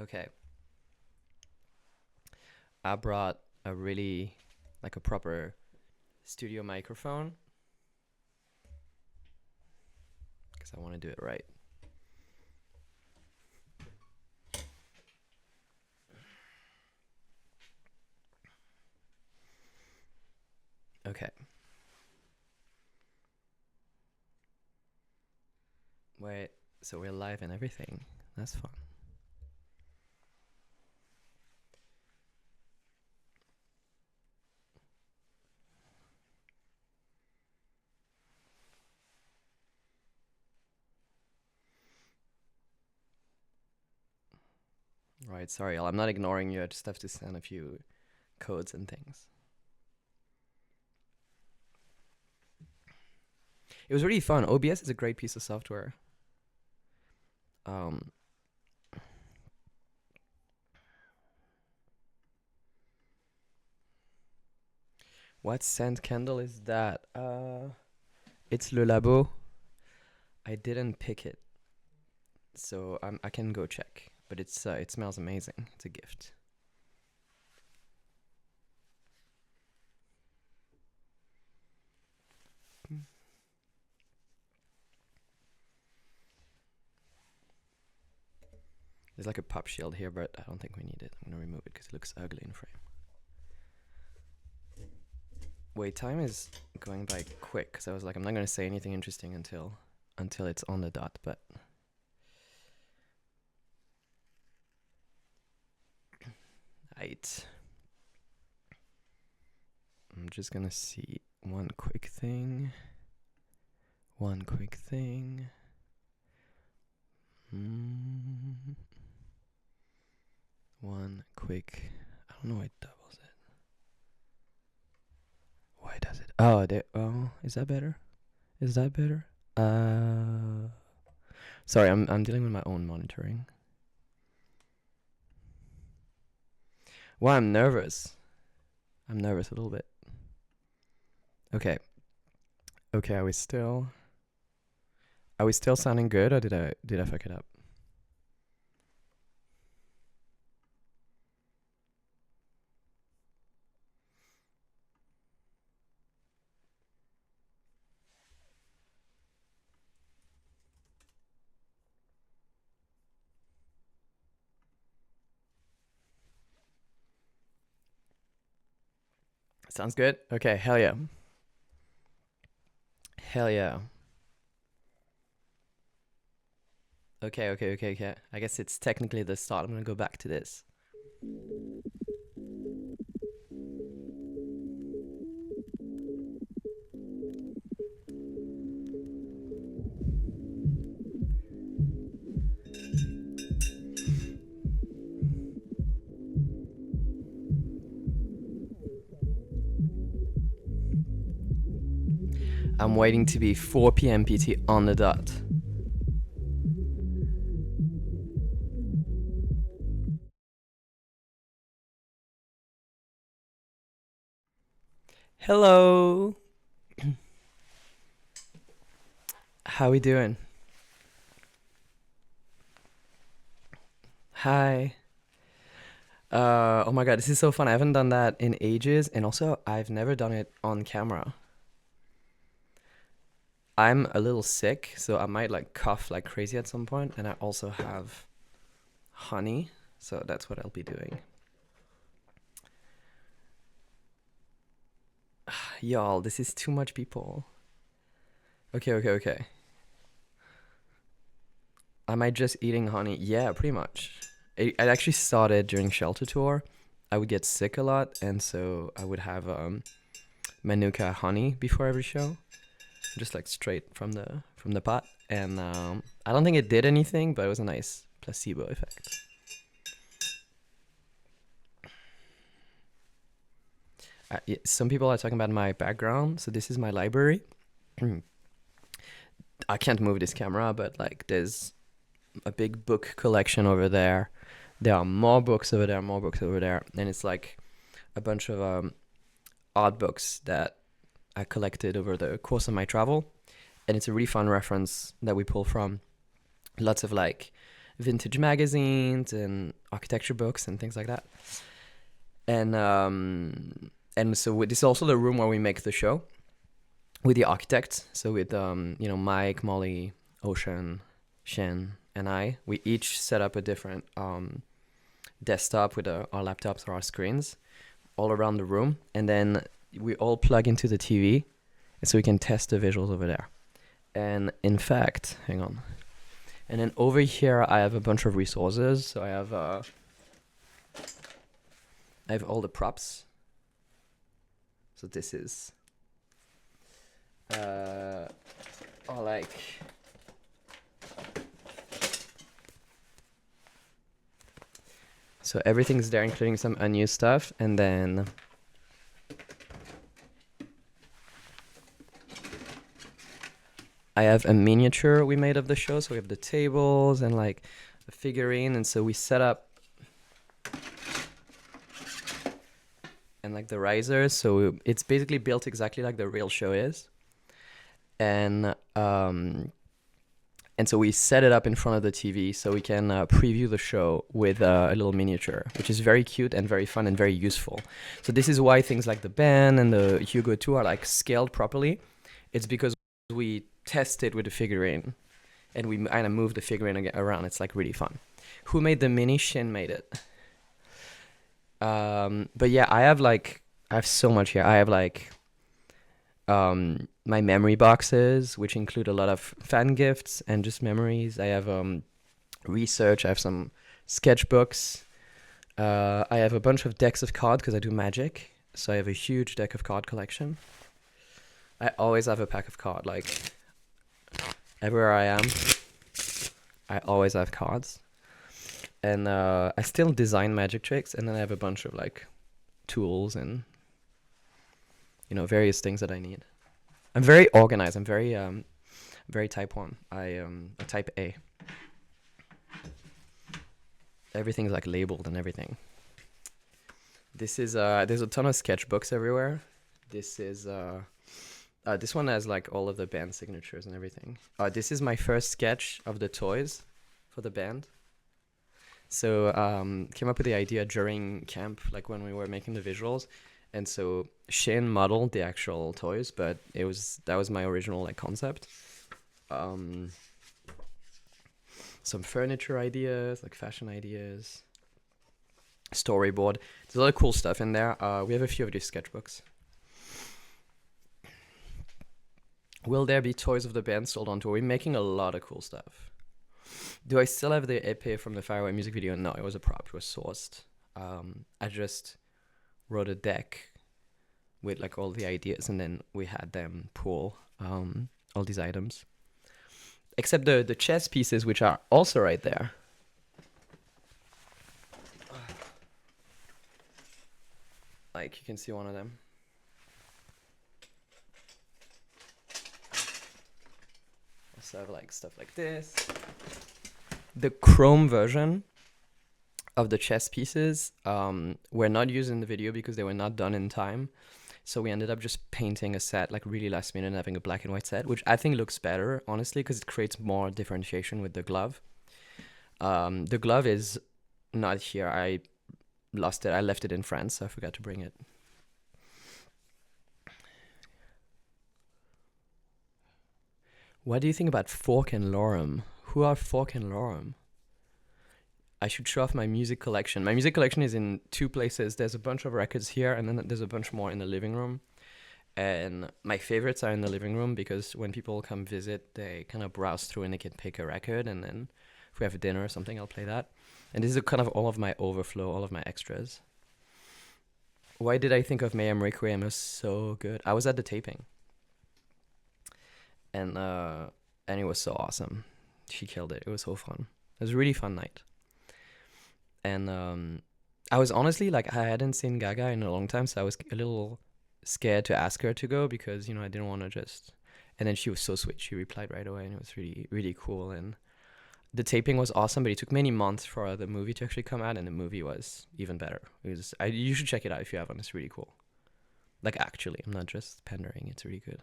Okay. I brought a really, like a proper studio microphone because I want to do it right. Okay. Wait, so we're live and everything. That's fun. Right, sorry, I'm not ignoring you. I just have to send a few codes and things. It was really fun. OBS is a great piece of software. Um, what scent candle is that? It's Le Labo. I didn't pick it, so I can go check. But it smells amazing. It's a gift. There's like a pop shield here, but I don't think we need it. I'm gonna remove it because it looks ugly in frame. Wait, time is going by quick because I was like, I'm not gonna say anything interesting until it's on the dot, but right. I'm just gonna see one quick thing. One quick thing. One quick. I don't know why it doubles it. Why does it? Oh, oh, is that better? Is that better? Sorry, I'm dealing with my own monitoring. Well, I'm nervous. I'm nervous a little bit. Okay. Okay, are we still sounding good, or did I fuck it up? Sounds good. Okay, hell yeah. Hell yeah. Okay. I guess it's technically the start. I'm gonna go back to this. I'm waiting to be 4 p.m. PT on the dot. Hello. How we doing? Hi. Oh my god, this is so fun. I haven't done that in ages, and also I've never done it on camera. I'm a little sick, so I might like cough like crazy at some point, and I also have honey, so that's what I'll be doing. Y'all, this is too much people. Okay. Am I just eating honey? Yeah, pretty much. It actually started during Shelter Tour. I would get sick a lot, and so I would have Manuka honey before every show, just like straight from the pot. And I don't think it did anything, but it was a nice placebo effect. Some people are talking about my background, so this is my library. I can't move this camera, but like there's a big book collection over there. There are more books over there, and it's like a bunch of art books that I collected over the course of my travel, and it's a really fun reference that we pull from. Lots of like vintage magazines and architecture books and things like that. And so this is also the room where we make the show with the architects. So with Mike, Molly, Ocean, Shen, and we each set up a different desktop with our laptops or our screens all around the room, and then we all plug into the TV, so we can test the visuals over there. And in fact, hang on. And then over here, I have a bunch of resources. So I have all the props. So this is all like so everything's there, including some unused stuff, and then I have a miniature we made of the show. So we have the tables and like a figurine, and so we set up and like the risers. So it's basically built exactly like the real show is, and so we set it up in front of the TV so we can preview the show with a little miniature, which is very cute and very fun and very useful. So this is why things like the band and the Hugo 2 are like scaled properly. It's because we test it with the figurine and we kind of move the figurine around. It's like really fun. Who made the mini? Shin made it. But yeah, I have so much here. I have like my memory boxes, which include a lot of fan gifts and just memories. I have research. I have some sketchbooks. I have a bunch of decks of cards because I do magic. So I have a huge deck of card collection. I always have a pack of cards. Like everywhere I am, I always have cards. And I still design magic tricks, and then I have a bunch of like tools and various things that I need. I'm very organized. I'm very type 1. I'm a type A. Everything's like labeled and everything. This is there's a ton of sketchbooks everywhere. This is this one has like all of the band signatures and everything. This is my first sketch of the toys for the band. So came up with the idea during camp, like when we were making the visuals. And so Shane modeled the actual toys, but that was my original like concept. Some furniture ideas, like fashion ideas, storyboard. There's a lot of cool stuff in there. We have a few of these sketchbooks. Will there be toys of the band sold on tour? We're making a lot of cool stuff. Do I still have the EP from the Fireway music video? No, it was a prop. It was sourced. I just wrote a deck with like all the ideas, and then we had them pull all these items. Except the chess pieces, which are also right there. Like you can see one of them. Also have like stuff like this. The chrome version of the chess pieces were not used in the video because they were not done in time. So we ended up just painting a set like really last minute and having a black and white set, which I think looks better, honestly, because it creates more differentiation with the glove. The glove is not here. I lost it. I left it in France, so I forgot to bring it. What do you think about Fork and Lorem? Who are Fork and Lorem? I should show off my music collection. My music collection is in two places. There's a bunch of records here, and then there's a bunch more in the living room. And my favorites are in the living room because when people come visit, they kind of browse through and they can pick a record. And then if we have a dinner or something, I'll play that. And this is kind of all of my overflow, all of my extras. Why did I think of Mayhem Requiem? It was so good. I was at the taping. And it was so awesome. She killed it. It was so fun. It was a really fun night. And I was honestly like, I hadn't seen Gaga in a long time, so I was a little scared to ask her to go because, I didn't want to just... And then she was so sweet. She replied right away, and it was really, really cool. And the taping was awesome, but it took many months for the movie to actually come out, and the movie was even better. You should check it out if you haven't. It's really cool. Like, actually, I'm not just pandering. It's really good.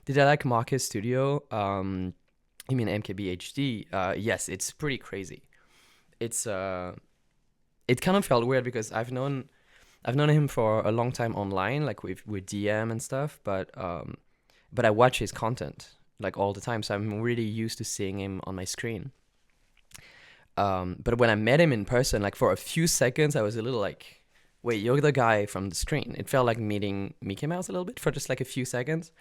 Did I like Marcus Studio? You mean MKBHD? Yes, it's pretty crazy. it's it kind of felt weird because I've known him for a long time online, like with DM and stuff, but I watch his content like all the time, so I'm really used to seeing him on my screen. But when I met him in person, like for a few seconds, I was a little like, wait, you're the guy from the screen. It felt like meeting Mickey Mouse a little bit for just like a few seconds.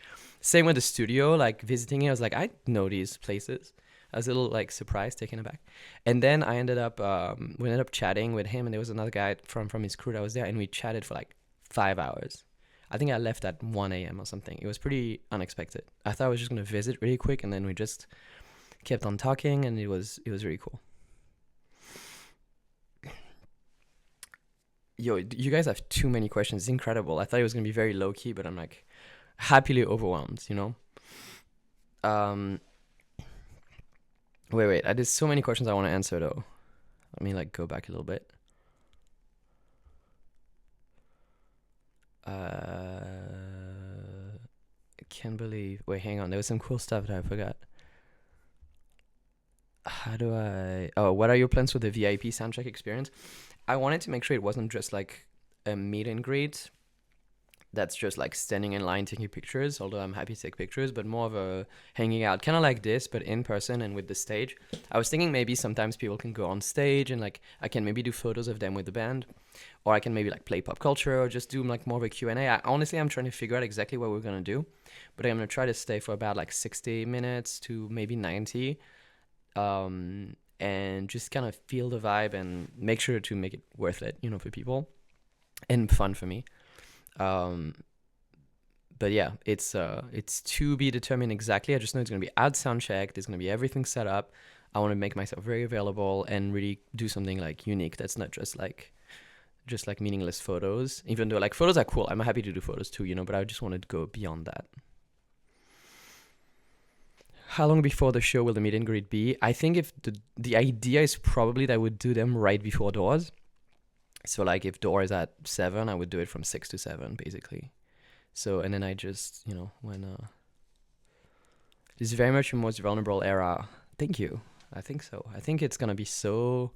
Same with the studio, like visiting it, I was like, I know these places. I was a little like surprised, taken aback. And then we ended up chatting with him, and there was another guy from his crew that was there, and we chatted for like 5 hours. I think I left at 1 a.m. or something. It was pretty unexpected. I thought I was just gonna visit really quick, and then we just kept on talking, and it was really cool. Yo, you guys have too many questions. It's incredible. I thought it was gonna be very low key, but I'm like happily overwhelmed. Um, wait. There's so many questions I want to answer though. Let me like go back a little bit. I can't believe. Wait, hang on. There was some cool stuff that I forgot. How do I? Oh, what are your plans for the VIP soundcheck experience? I wanted to make sure it wasn't just like a meet and greet that's just like standing in line taking pictures, although I'm happy to take pictures, but more of a hanging out, kind of like this, but in person and with the stage. I was thinking maybe sometimes people can go on stage and like I can maybe do photos of them with the band, or I can maybe like play pop culture or just do like more of a Q&A. Honestly, I'm trying to figure out exactly what we're going to do, but I'm going to try to stay for about like 60 minutes to maybe 90, and just kind of feel the vibe and make sure to make it worth it, for people and fun for me. Um, but yeah, it's to be determined exactly. I just know it's gonna be at soundcheck. There's gonna be everything set up. I want to make myself very available and really do something like unique. That's not just like meaningless photos. Even though like photos are cool, I'm happy to do photos too, But I just wanted to go beyond that. How long before the show will the meet and greet be? I think if the idea is probably that I would do them right before doors. So like if door is at 7, I would do it from 6 to 7 basically. So and then I just when this is very much your most vulnerable era. Thank you. I think so. I think it's gonna be so.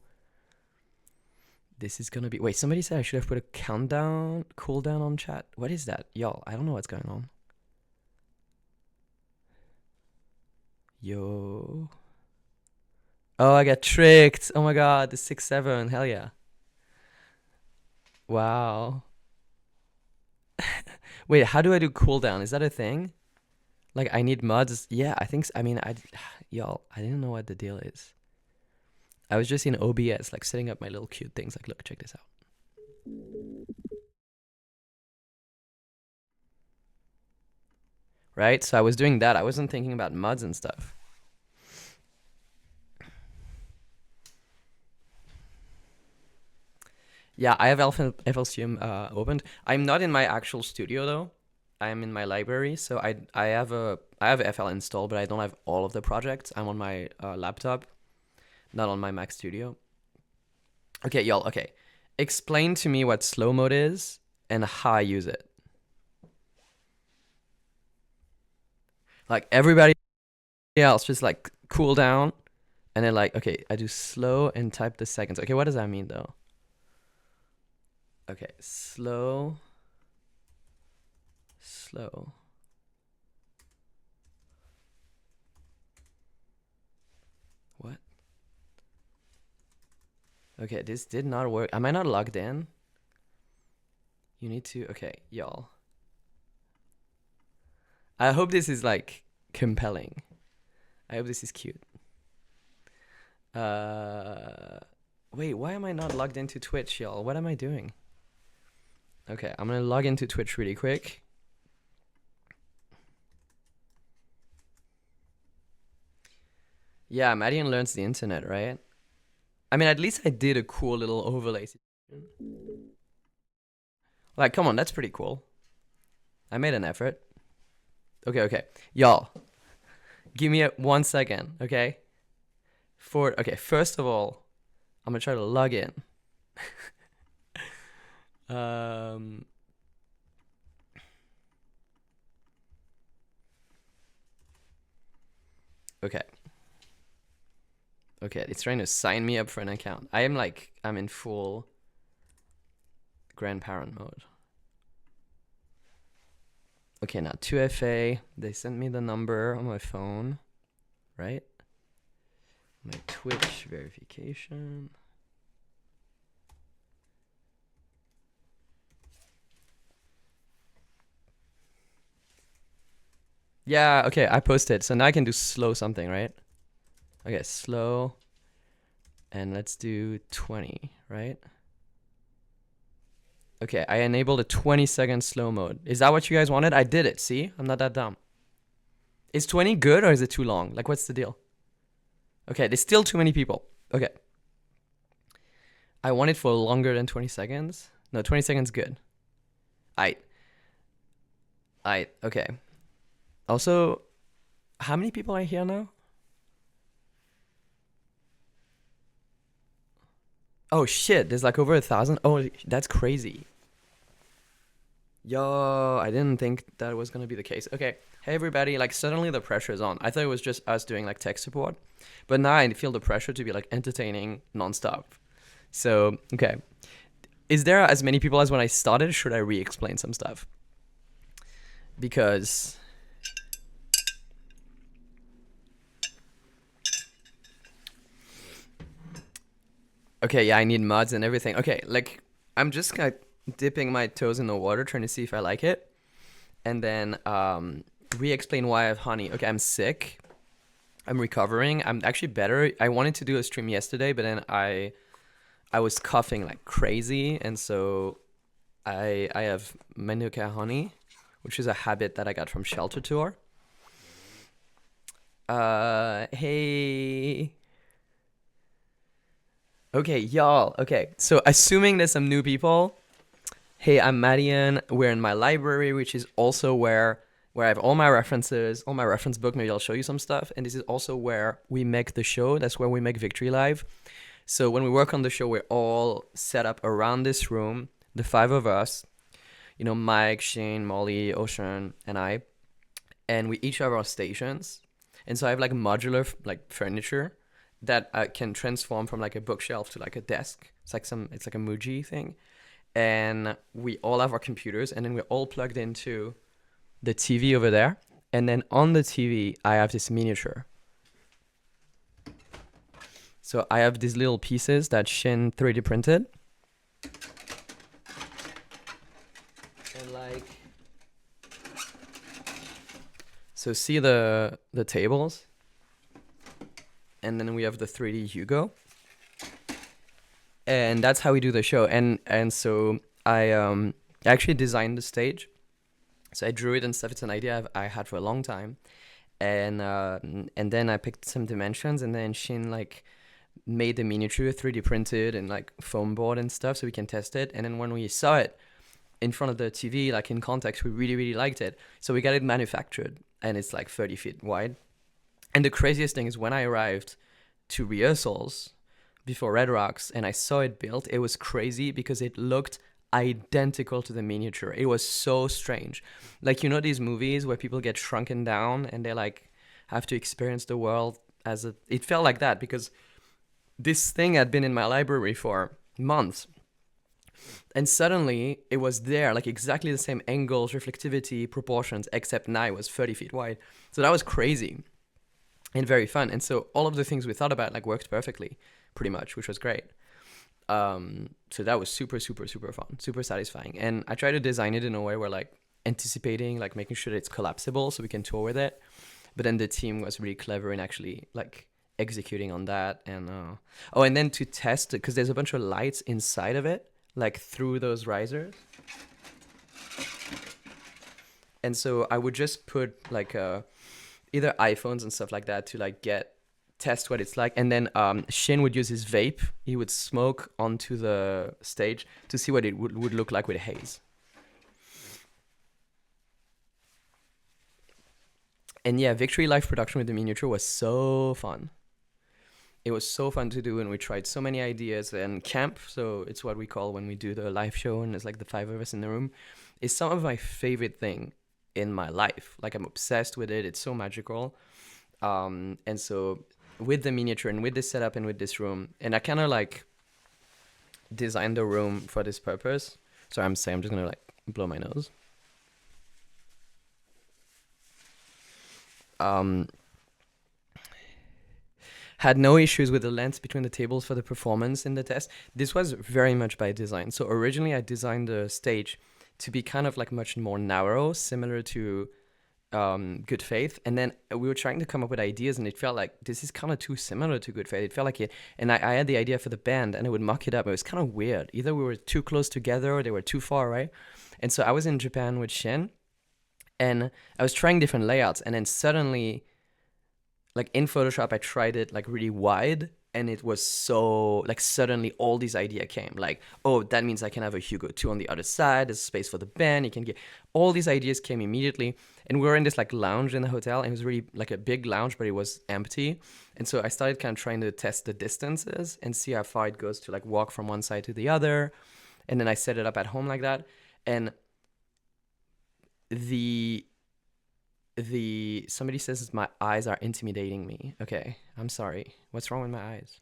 This is gonna be. Wait, somebody said I should have put a countdown, cooldown on chat. What is that, y'all? I don't know what's going on. Yo. Oh, I got tricked. Oh my god, the 6-7. Hell yeah. Wow. Wait, how do I do cooldown? Is that a thing? Like I need mods? Yeah, I think. I mean, y'all, I didn't know what the deal is. I was just in OBS, like setting up my little cute things. Like, look, check this out. Right? So I was doing that. I wasn't thinking about mods and stuff. Yeah, I have FLCM opened. I'm not in my actual studio though. I am in my library, so I have FL installed, but I don't have all of the projects. I'm on my laptop, not on my Mac Studio. Okay, y'all. Okay, explain to me what slow mode is and how I use it. Like everybody else, just like cool down, and then like okay, I do slow and type the seconds. Okay, what does that mean though? Okay, slow. What? Okay, this did not work. Am I not logged in? You need to. Okay, y'all. I hope this is like compelling. I hope this is cute. Wait, why am I not logged into Twitch, y'all? What am I doing? Okay, I'm gonna log into Twitch really quick. Yeah, madeon learns the internet, right? I mean, at least I did a cool little overlay. Like, come on, that's pretty cool. I made an effort. Okay. Y'all, give me 1 second, okay? Okay, first of all, I'm gonna try to log in. Okay. Okay, it's trying to sign me up for an account. I'm in full grandparent mode. Okay, now 2FA. They sent me the number on my phone, right? My Twitch verification. Yeah, okay, I posted. So now I can do slow something, right? Okay, slow. And let's do 20, right? Okay, I enabled a 20-second slow mode. Is that what you guys wanted? I did it, see? I'm not that dumb. Is 20 good or is it too long? Like, what's the deal? Okay, there's still too many people. Okay. I want it for longer than 20 seconds. No, 20 seconds good. Okay. Also, how many people are here now? Oh shit, there's like over 1,000. Oh, that's crazy. Yo, I didn't think that was gonna be the case. Okay, hey everybody, like suddenly the pressure is on. I thought it was just us doing like tech support, but now I feel the pressure to be like entertaining nonstop. So, okay. Is there as many people as when I started? Should I re-explain some stuff? Because okay, yeah, I need mods and everything. Okay, like I'm just kind of dipping my toes in the water, trying to see if I like it, and then re-explain why I have honey. Okay, I'm sick. I'm recovering. I'm actually better. I wanted to do a stream yesterday, but then I was coughing like crazy, and so I have manuka honey, which is a habit that I got from Shelter Tour. Hey. Okay, y'all. Okay, so assuming there's some new people, hey, I'm Madeon. We're in my library, which is also where I have all my references, all my reference book. Maybe I'll show you some stuff. And this is also where we make the show. That's where we make Victory Live. So when we work on the show, we're all set up around this room, the five of us, you know, Mike, Shane, Molly, Ocean, and I. And we each have our stations. And so I have like modular like furniture that can transform from like a bookshelf to like a desk. It's like a Muji thing. And we all have our computers, and then we're all plugged into the TV over there. And then on the TV, I have this miniature. So I have these little pieces that Shin 3D printed. And like, so see the tables? And then we have the 3D Hugo. And that's how we do the show. And so I actually designed the stage. So I drew it and stuff. It's an idea I had for a long time. And then I picked some dimensions, and then Shin like made the miniature 3D printed and like foam board and stuff so we can test it. And then when we saw it in front of the TV, like in context, we really, really liked it. So we got it manufactured, and it's like 30 feet wide. And the craziest thing is when I arrived to rehearsals before Red Rocks and I saw it built, it was crazy because it looked identical to the miniature. It was so strange. Like, you know, these movies where people get shrunken down and they like have to experience the world it felt like that, because this thing had been in my library for months. And suddenly it was there, like exactly the same angles, reflectivity, proportions, except now it was 30 feet wide. So that was crazy and very fun. And so all of the things we thought about like worked perfectly, pretty much, which was great. So that was super, super, super fun, super satisfying. And I try to design it in a way where like anticipating, like making sure that it's collapsible so we can tour with it. But then the team was really clever in actually like executing on that. And and then to test it, because there's a bunch of lights inside of it, like through those risers. And so I would just put like either iPhones and stuff like that to like test what it's like. And then Shin would use his vape. He would smoke onto the stage to see what it would look like with haze. And yeah, Victory Live production with the miniature was so fun. It was so fun to do, and we tried so many ideas. And camp, so it's what we call when we do the live show and there's like the five of us in the room, is some of my favorite thing in my life. Like, I'm obsessed with it. It's so magical. And so with the miniature and with this setup and with this room, and I kind of like designed the room for this purpose. So I'm just gonna like blow my nose. Had no issues with the length between the tables for the performance in the test. This was very much by design. So originally I designed the stage to be kind of like much more narrow, similar to Good Faith. And then we were trying to come up with ideas, and it felt like this is kind of too similar to Good Faith. It felt like it. And I had the idea for the band, and I would mock it up. It was kind of weird. Either we were too close together or they were too far away. And so I was in Japan with Shin, and I was trying different layouts, and then suddenly, like in Photoshop, I tried it like really wide, and it was so like suddenly all these ideas came. Like, oh, that means I can have a Hugo 2 on the other side. There's space for the band. You can get all these ideas came immediately, and we were in this like lounge in the hotel, and it was really like a big lounge, but it was empty. And so I started kind of trying to test the distances and see how far it goes to like walk from one side to the other, and then I set it up at home like that, and somebody says my eyes are intimidating me. Okay, I'm sorry. What's wrong with my eyes?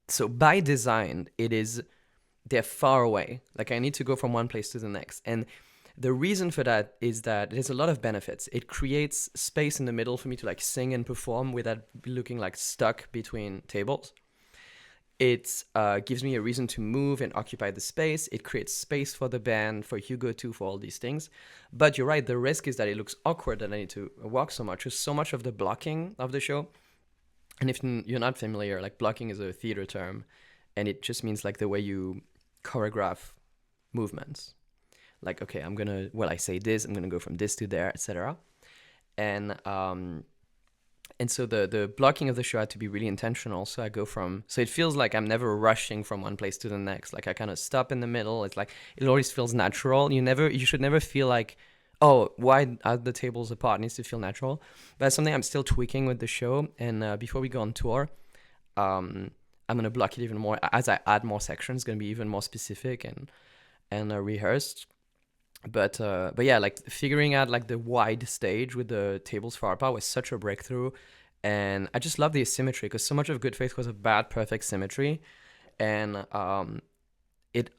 So by design, they're far away. Like I need to go from one place to the next. And the reason for that is that there's a lot of benefits. It creates space in the middle for me to like sing and perform without looking like stuck between tables. It gives me a reason to move and occupy the space. It creates space for the band, for Hugo 2, for all these things. But you're right, the risk is that it looks awkward that I need to walk so much. There's so much of the blocking of the show. And if you're not familiar, like blocking is a theater term, and it just means like the way you choreograph movements. Like, okay, I say this, I'm going to go from this to there, etc. And so the blocking of the show had to be really intentional. So it feels like I'm never rushing from one place to the next. Like I kind of stop in the middle. It's like, it always feels natural. You should never feel like, oh, why are the tables apart? It needs to feel natural. But that's something I'm still tweaking with the show. And before we go on tour, I'm going to block it even more. As I add more sections, it's going to be even more specific and rehearsed. But yeah, like figuring out like the wide stage with the tables far apart was such a breakthrough, and I just love the asymmetry because so much of Good Faith was about perfect symmetry, and it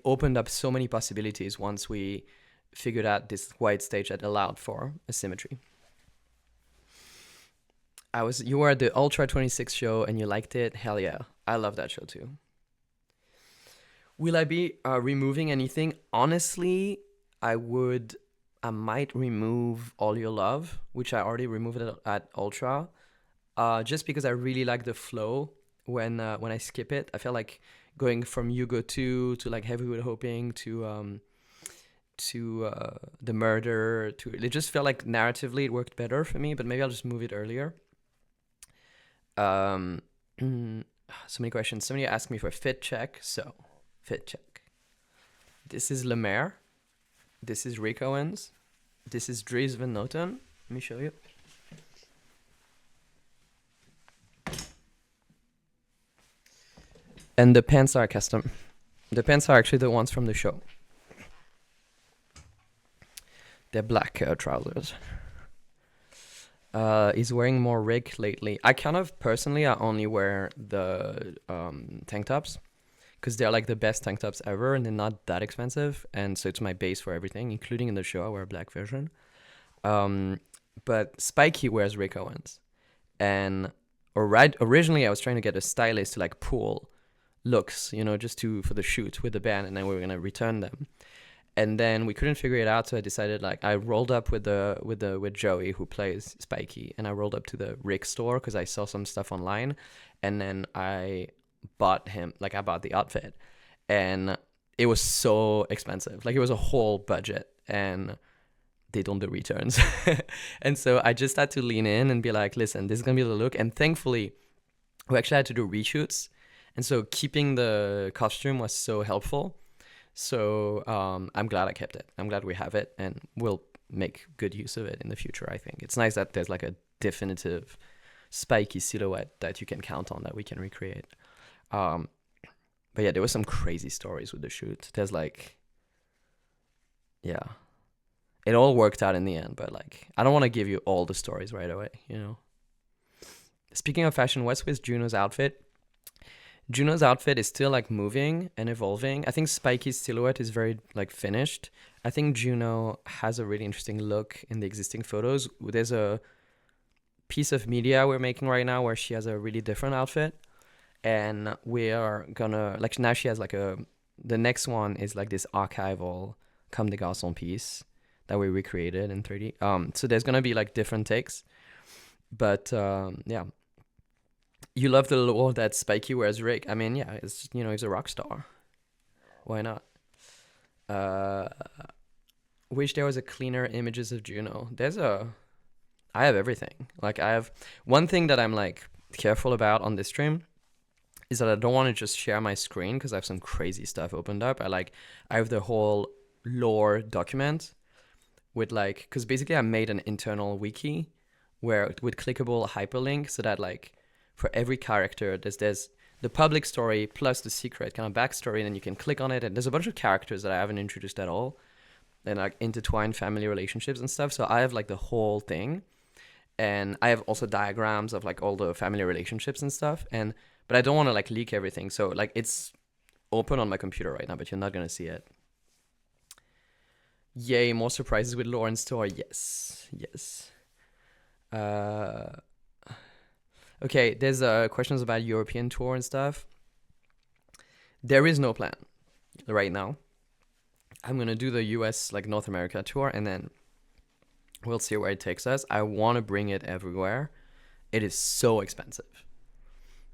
opened up so many possibilities once we figured out this wide stage that allowed for asymmetry. You were at the Ultra 26 show and you liked it. Hell yeah, I love that show too. Will I be removing anything? Honestly, I might remove All Your Love, which I already removed at Ultra, just because I really like the flow when I skip it. I feel like going from Hugo 2 to like Heavyweight Hoping to The Murder, it just felt like narratively it worked better for me, but maybe I'll just move it earlier. So many questions. Somebody asked me for a fit check, so fit check. This is Lemaire. This is Rick Owens. This is Dries Van Noten. Let me show you. And the pants are custom. The pants are actually the ones from the show. They're black trousers. He's wearing more Rick lately. I only wear the tank tops, because they're like the best tank tops ever, and they're not that expensive, and so it's my base for everything, including in the show I wear a black version. But Spikey wears Rick Owens, and originally I was trying to get a stylist to like pull looks, just for the shoot with the band, and then we were gonna return them, and then we couldn't figure it out, so I decided like I rolled up with Joey, who plays Spikey, and I rolled up to the Rick store because I saw some stuff online, and then I bought the outfit, and it was so expensive. Like it was a whole budget, and they don't do returns. And so I just had to lean in and be like, listen, this is gonna be the look. And thankfully we actually had to do reshoots, and so keeping the costume was so helpful. So I'm glad I kept it. I'm glad we have it, and we'll make good use of it in the future. I think it's nice that there's like a definitive Spikey silhouette that you can count on, that we can recreate. But yeah, there were some crazy stories with the shoot. There's like, yeah. it all worked out in the end. But like, I don't want to give you all the stories right away, you know. Speaking of fashion, what's with Juno's outfit? Juno's outfit is still like moving and evolving. I think Spikey's silhouette is very like finished. I think Juno has a really interesting look in the existing photos. There's a piece of media we're making right now where she has a really different outfit, and we are gonna like now she has like the next one is like this archival Comme des Garçons piece that we recreated in 3D. So there's gonna be like different takes, but yeah. You love the lore that Spikey wears Rick. I mean, yeah, it's he's a rock star. Why not? Wish there was a cleaner images of Juno. I have everything. Like I have one thing that I'm like careful about on this stream is that I don't want to just share my screen because I have some crazy stuff opened up. I have the whole lore document with like, because basically I made an internal wiki where with clickable hyperlink so that like for every character there's the public story plus the secret kind of backstory, and then you can click on it and there's a bunch of characters that I haven't introduced at all and like intertwined family relationships and stuff. So I have like the whole thing, and I have also diagrams of like all the family relationships and stuff, and but I don't want to like leak everything, so like it's open on my computer right now, but you're not gonna see it. Yay, more surprises with lore in store. Yes. Okay, there's questions about European tour and stuff. There is no plan right now. I'm gonna do the US, like North America tour, and then we'll see where it takes us. I want to bring it everywhere. It is so expensive.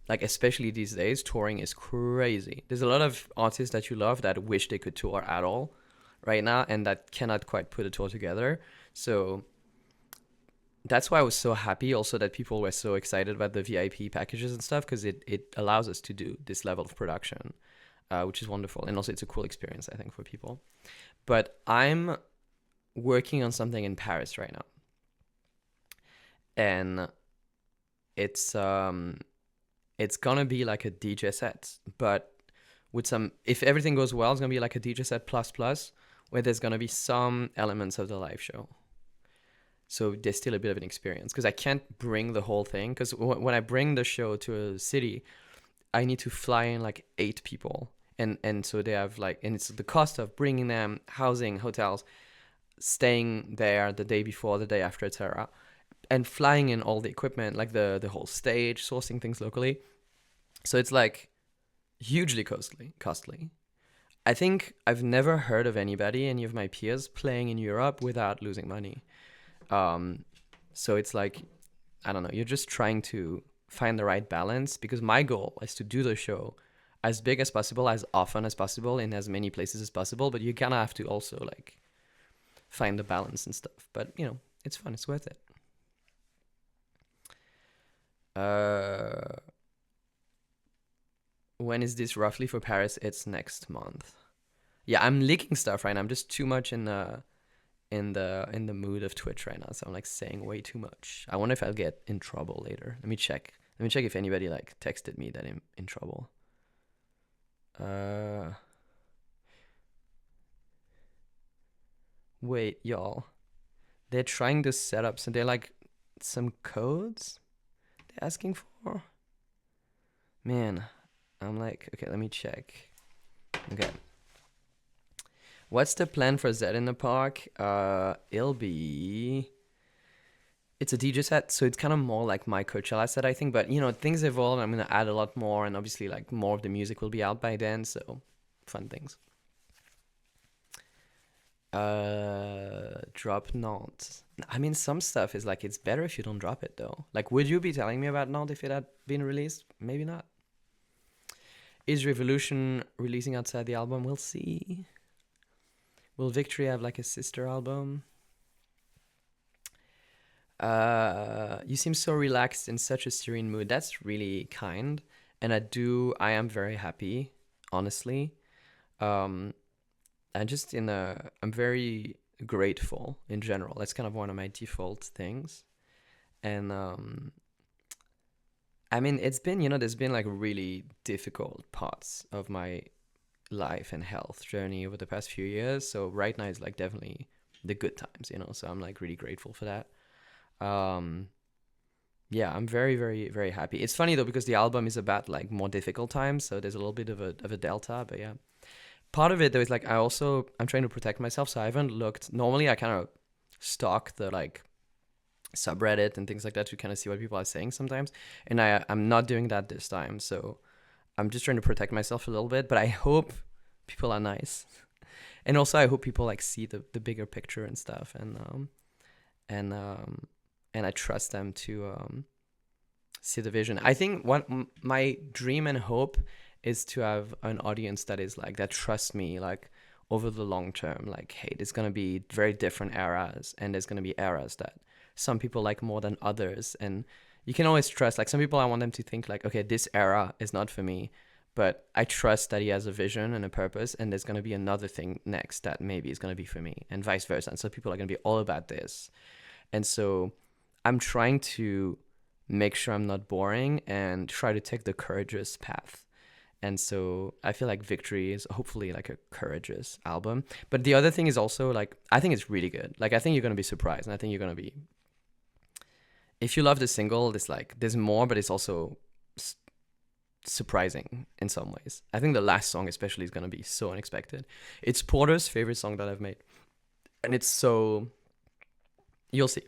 Like, especially these days, touring is crazy. There's a lot of artists that you love that wish they could tour at all right now and that cannot quite put a tour together. So that's why I was so happy also that people were so excited about the VIP packages and stuff, because it allows us to do this level of production, which is wonderful. And also it's a cool experience, I think, for people. But I'm working on something in Paris right now. And it's gonna be like a DJ set, but with some, if everything goes well, it's gonna be like a DJ set plus plus, where there's gonna be some elements of the live show. So there's still a bit of an experience, because I can't bring the whole thing, because when I bring the show to a city, I need to fly in like 8 people, and so they have like, and it's the cost of bringing them, housing, hotels, staying there the day before, the day after, etc., and flying in all the equipment, like the whole stage, sourcing things locally. So it's like hugely costly. I think I've never heard of any of my peers playing in Europe without losing money. So it's like, I don't know, you're just trying to find the right balance, because my goal is to do the show as big as possible, as often as possible, in as many places as possible, but you kind of have to also like find the balance and stuff. But it's fun, it's worth it. When is this roughly for Paris? It's next month. Yeah, I'm leaking stuff right now. I'm just too much in the mood of Twitch right now, so I'm like saying way too much. I wonder if I'll get in trouble later. Let me check if anybody like texted me that I'm in trouble. Wait, y'all. They're trying to set up, so they're like some codes they're asking for. Man, I'm like, okay, let me check. Okay. What's the plan for Zed in the Park? It's a DJ set, so it's kind of more like my Coachella set, I think. But things evolve. I'm gonna add a lot more, and obviously, like, more of the music will be out by then. So, fun things. Drop Nantes. I mean, some stuff is like, it's better if you don't drop it though. Like, would you be telling me about Nantes if it had been released? Maybe not. Is Revolution releasing outside the album? We'll see. Will Victory have like a sister album? You seem so relaxed in such a serene mood. That's really kind. And I am very happy, honestly. I'm very grateful in general. That's kind of one of my default things. And I mean, it's been, there's been like really difficult parts of my life and health journey over the past few years. So right now it's like definitely the good times, so I'm like really grateful for that. um yeah, I'm very, very, very happy. It's funny though, because the album is about like more difficult times, so there's a little bit of a delta. But yeah, part of it though is like I'm trying to protect myself, so I haven't looked. Normally I kind of stalk the like subreddit and things like that to kind of see what people are saying sometimes, and I'm not doing that this time. So I'm just trying to protect myself a little bit, but I hope people are nice. And also I hope people like see the bigger picture and stuff, and and I trust them to see the vision. I think my dream and hope is to have an audience that is like that trusts me like over the long term. Like, hey, there's gonna be very different eras, and there's gonna be eras that some people like more than others, and you can always trust. Like some people, I want them to think like, okay, this era is not for me, but I trust that he has a vision and a purpose, and there's gonna be another thing next that maybe is gonna be for me, and vice versa. And so people are gonna be all about this, and so I'm trying to make sure I'm not boring and try to take the courageous path. And so I feel like Victory is hopefully like a courageous album. But the other thing is also like, I think it's really good. Like, I think you're going to be surprised. And I think you're going to be, if you love the single, it's like, there's more, but it's also surprising in some ways. I think the last song especially is going to be so unexpected. It's Porter's favorite song that I've made. And it's so, you'll see.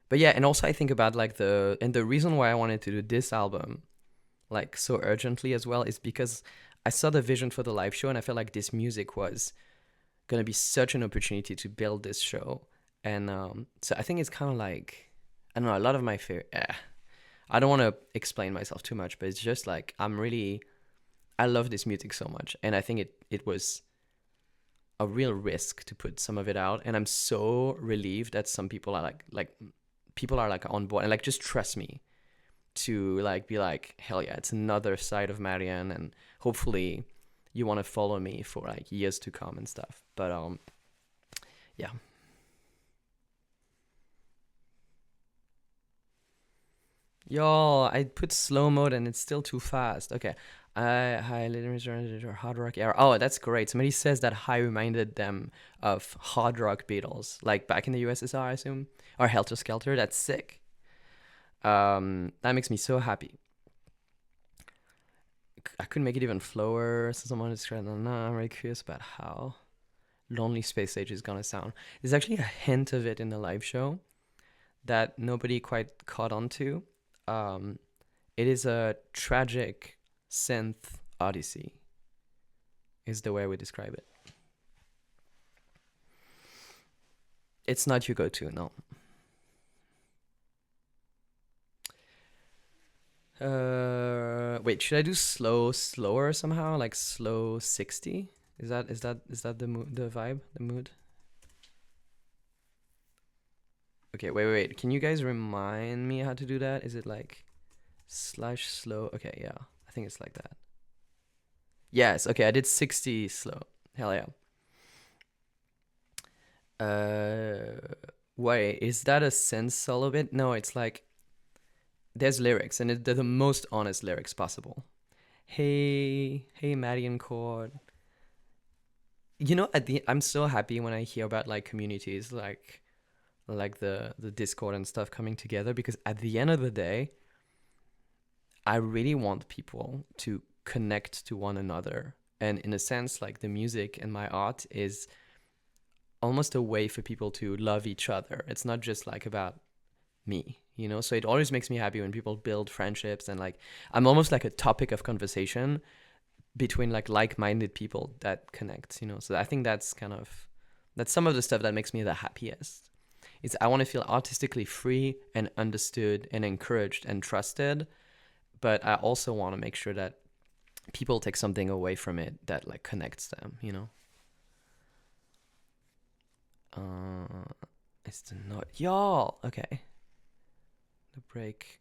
But yeah, and also I think about like the reason why I wanted to do this album like so urgently as well is because I saw the vision for the live show, and I felt like this music was gonna be such an opportunity to build this show. And so I think it's kind of like, I don't know, a lot of my fear. I don't want to explain myself too much, but it's just like I love this music so much, and I think it was a real risk to put some of it out, and I'm so relieved that some people are like people are like on board and like just trust me to like be like, hell yeah, it's another side of madeon, and hopefully you want to follow me for like years to come and stuff. But yeah. Y'all, I put slow mode and it's still too fast. Okay. Hi, little hard rock era. Oh, that's great. Somebody says that high reminded them of hard rock Beatles, like back in the USSR, I assume, or Helter Skelter. That's sick. That makes me so happy. I couldn't make it even slower. So someone is trying to. No, I'm really curious about how Lonely Space Age is gonna sound. There's actually a hint of it in the live show that nobody quite caught on to. It is a tragic synth odyssey, is the way I would describe it. It's not your go-to, no. Wait, should I do slower somehow? Like slow 60? Is that the the vibe, the mood? Okay, wait. Can you guys remind me how to do that? Is it like slash slow? Okay, yeah. I think it's like that. Yes, okay, I did 60 slow. Hell yeah. Wait, is that a synth solo bit? No, it's like there's lyrics, and they're the most honest lyrics possible. Hey, madeon chord. I'm so happy when I hear about like communities like the Discord and stuff coming together, because at the end of the day, I really want people to connect to one another. And in a sense, like the music and my art is almost a way for people to love each other. It's not just like about me, So it always makes me happy when people build friendships, and like I'm almost like a topic of conversation between like-minded people that connect, So I think that's some of the stuff that makes me the happiest. Is I want to feel artistically free and understood and encouraged and trusted, but I also want to make sure that people take something away from it that like connects them, It's the note, y'all. Okay, the break.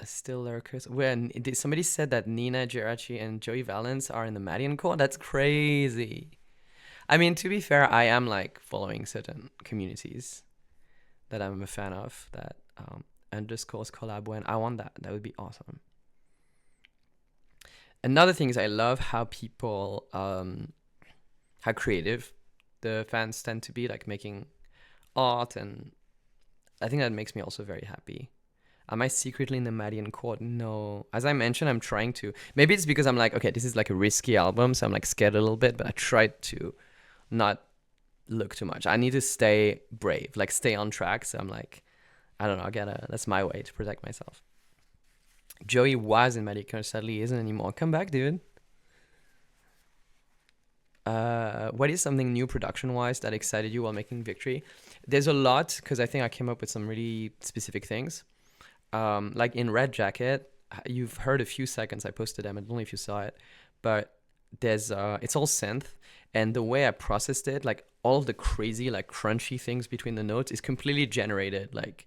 Still lurkers. When somebody said that Nina Geraci and Joey Valence are in the madeon core, that's crazy. I mean, to be fair, I am like following certain communities that I'm a fan of that underscores collab when I want that. That would be awesome. Another thing is I love how people, how creative the fans tend to be, like making art, and I think that makes me also very happy. Am I secretly in the madeon court? No. As I mentioned, I'm trying to. Maybe it's because I'm like, okay, this is like a risky album, so I'm like scared a little bit, but I tried to not look too much. I need to stay brave, like stay on track. So I'm like, I don't know, that's my way to protect myself. Joey was in madeon, sadly isn't anymore. Come back, dude. What is something new production-wise that excited you while making Victory? There's a lot, because I think I came up with some really specific things. Like in Red Jacket, you've heard a few seconds. I posted them. I don't know if you saw it, but there's it's all synth, and the way I processed it, like all of the crazy, like crunchy things between the notes, is completely generated like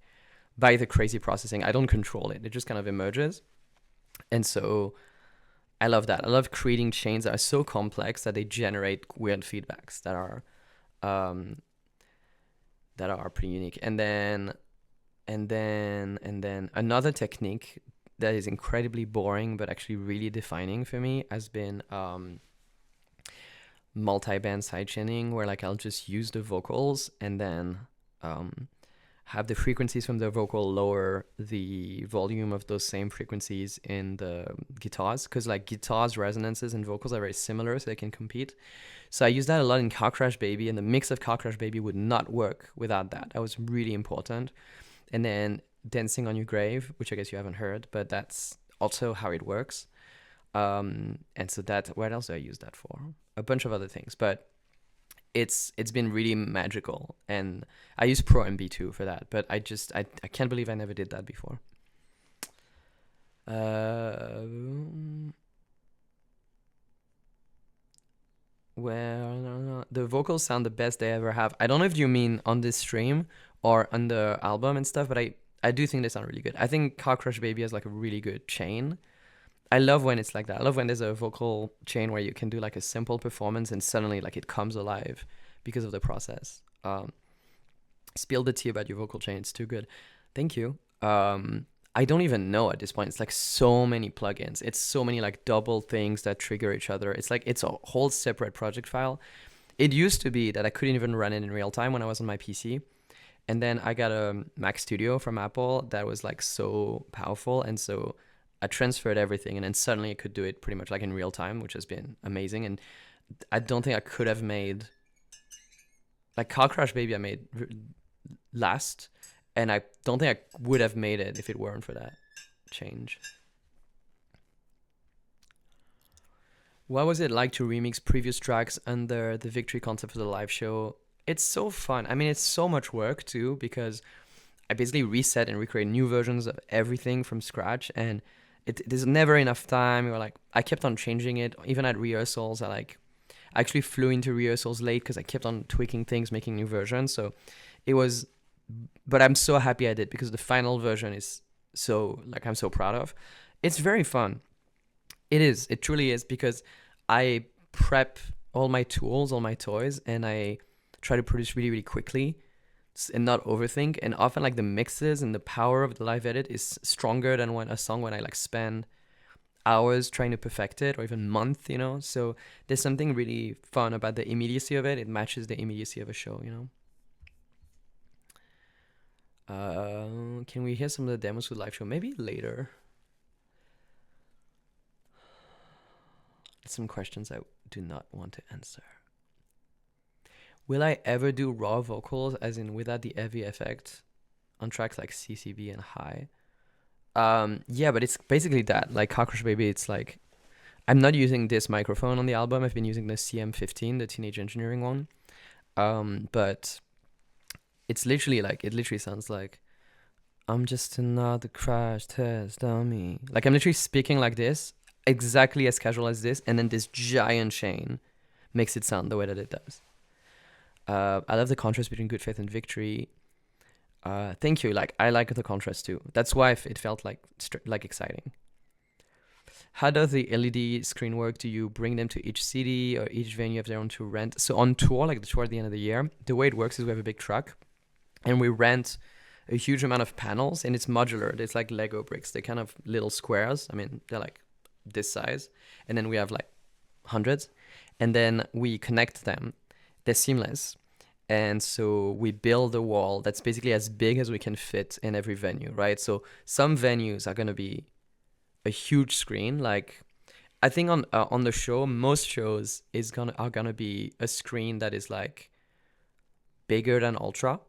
by the crazy processing. I don't control it. It just kind of emerges, and so I love that. I love creating chains that are so complex that they generate weird feedbacks um, that are pretty unique. And then another technique that is incredibly boring but actually really defining for me has been multi-band sidechaining, where like I'll just use the vocals and then have the frequencies from the vocal lower the volume of those same frequencies in the guitars, because like guitars, resonances, and vocals are very similar, so they can compete. So I use that a lot in Car Crash Baby, and the mix of Car Crash Baby would not work without that. That was really important. And then Dancing on Your Grave, which I guess you haven't heard, but that's also how it works. And so that, what else do I use that for? A bunch of other things, but it's been really magical. And I use Pro MB2 for that, but I can't believe I never did that before. Well, the vocals sound the best they ever have. I don't know if you mean on this stream or on the album and stuff, but I do think they sound really good. I think Car Crush Baby has like a really good chain. I love when it's like that. I love when there's a vocal chain where you can do like a simple performance and suddenly like it comes alive because of the process. Spill the tea about your vocal chain. It's too good. Thank you. I don't even know at this point. It's like so many plugins. It's so many like double things that trigger each other. It's like it's a whole separate project file. It used to be that I couldn't even run it in real time when I was on my PC. And then I got a Mac Studio from Apple that was like so powerful. And so I transferred everything, and then suddenly I could do it pretty much like in real time, which has been amazing. And I don't think I could have made like Car Crash Baby I made last, and I don't think I would have made it if it weren't for that change. What was it like to remix previous tracks under the Victory concept for the live show? It's so fun. I mean, it's so much work too, because I basically reset and recreate new versions of everything from scratch, and there's never enough time. Or like I kept on changing it, even at rehearsals. I actually flew into rehearsals late because I kept on tweaking things, making new versions. So it was, but I'm so happy I did, because the final version is so like I'm so proud of. It's very fun. It is. It truly is, because I prep all my tools, all my toys, and I try to produce really, really quickly and not overthink. And often like the mixes and the power of the live edit is stronger than when I like spend hours trying to perfect it, or even month, so there's something really fun about the immediacy of it. It matches the immediacy of a show. Can we hear some of the demos for the live show? Maybe later. Some questions I do not want to answer. Will I ever do raw vocals, as in without the heavy effect, on tracks like CCB and High? Yeah, but it's basically that. Like Car Crash Baby, it's like I'm not using this microphone on the album. I've been using the CM15, the Teenage Engineering one. But it's literally like, it literally sounds like I'm just another crash test dummy. Like I'm literally speaking like this, exactly as casual as this, and then this giant chain makes it sound the way that it does. I love the contrast between Good Faith and Victory. Thank you. Like I like the contrast too. That's why it felt like exciting. How does the LED screen work? Do you bring them to each city, or each venue have their own to rent? So on tour, like the tour at the end of the year, the way it works is we have a big truck, and we rent a huge amount of panels, and it's modular. It's like Lego bricks. They're kind of little squares. I mean, they're like this size, and then we have like hundreds, and then we connect them. They're seamless. And so we build a wall that's basically as big as we can fit in every venue, right? So some venues are going to be a huge screen. Like I think on the show, most shows are gonna be a screen that is like bigger than Ultra.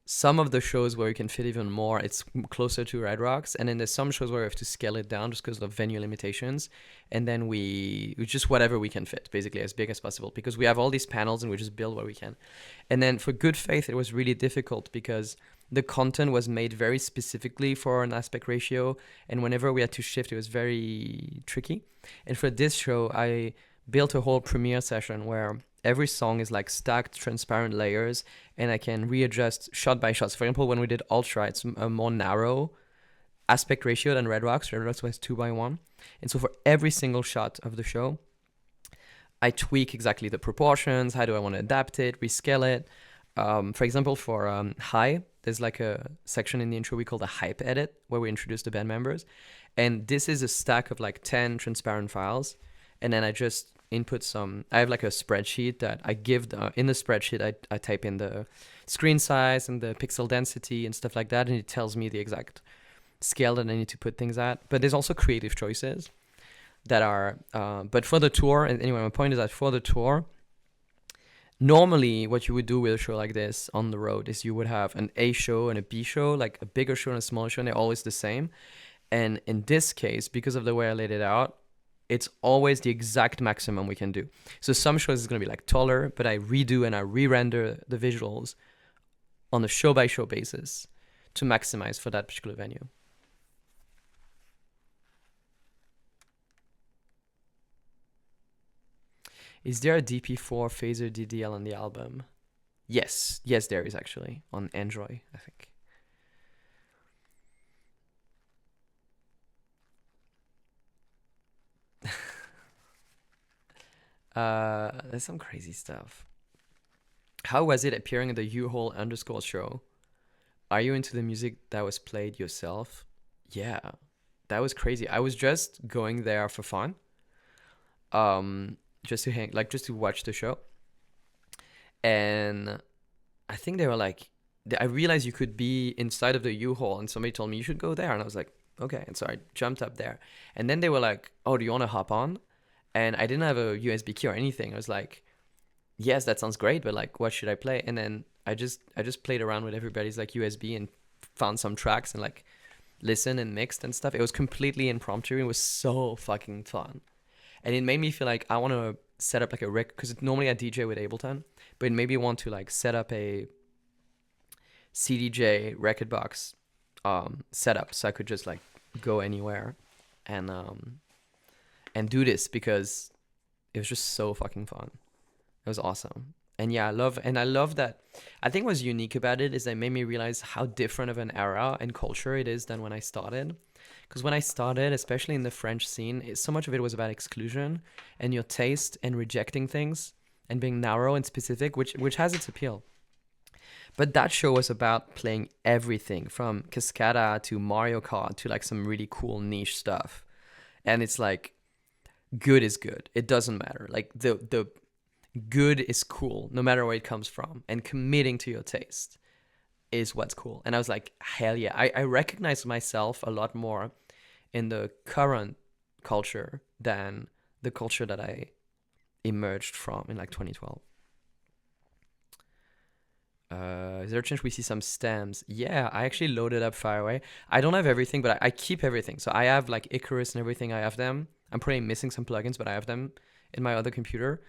Some of the shows where you can fit even more, it's closer to Red Rocks, and then there's some shows where we have to scale it down just because of venue limitations, and then we just whatever we can fit, basically as big as possible, because we have all these panels and we just build what we can. And then for Good Faith, it was really difficult because the content was made very specifically for an aspect ratio, and whenever we had to shift, it was very tricky. And for this show, I built a whole premiere session where every song is like stacked transparent layers, and I can readjust shot by shot. So for example, when we did Ultra, it's a more narrow aspect ratio than Red Rocks. Red Rocks was 2:1. And so for every single shot of the show, I tweak exactly the proportions. How do I want to adapt it, rescale it? For example, for High, there's like a section in the intro we call the hype edit, where we introduce the band members. And this is a stack of like 10 transparent files. And then I just input I have like a spreadsheet that I give, in the spreadsheet, I type in the screen size and the pixel density and stuff like that, and it tells me the exact scale that I need to put things at. But there's also creative choices that are, but for the tour, and anyway, my point is that for the tour, normally what you would do with a show like this on the road is you would have an A show and a B show, like a bigger show and a smaller show, and they're always the same. And in this case, because of the way I laid it out, it's always the exact maximum we can do. So some shows is going to be like taller, but I redo and I re-render the visuals on a show-by-show basis to maximize for that particular venue. Is there a DP4 phaser DDL on the album? Yes, there is actually, on Android, I think. There's some crazy stuff. How was it appearing in the U-Haul _ show? Are you into the music that was played yourself? Yeah, that was crazy. I was just going there for fun. Just to hang, like just to watch the show. And I think they were like, I realized you could be inside of the U-Haul, and somebody told me you should go there, and I was like, okay. And so I jumped up there, and then they were like, oh, do you want to hop on? And I didn't have a USB key or anything. I was like, yes, that sounds great, but like, what should I play? And then I just played around with everybody's like USB and found some tracks and like listened and mixed and stuff. It was completely impromptu. It was so fucking fun. And it made me feel like I want to set up like a record, because normally I DJ with Ableton, but it made me want to like set up a CDJ record box setup, so I could just like go anywhere and do this, because it was just so fucking fun. It was awesome. And yeah, I love that. I think what's unique about it is that it made me realize how different of an era and culture it is than when I started. Because when I started, especially in the French scene, so much of it was about exclusion and your taste and rejecting things and being narrow and specific, which has its appeal. But that show was about playing everything from Cascada to Mario Kart to like some really cool niche stuff. And it's like, good is good. It doesn't matter. Like the good is cool no matter where it comes from, and committing to your taste is what's cool. And I was like, hell yeah. I recognize myself a lot more in the current culture than the culture that I emerged from in like 2012. Is there a chance we see some stems? Yeah, I actually loaded up Fireway. I don't have everything, but I keep everything. So I have like Icarus and everything. I have them. I'm probably missing some plugins, but I have them in my other computer.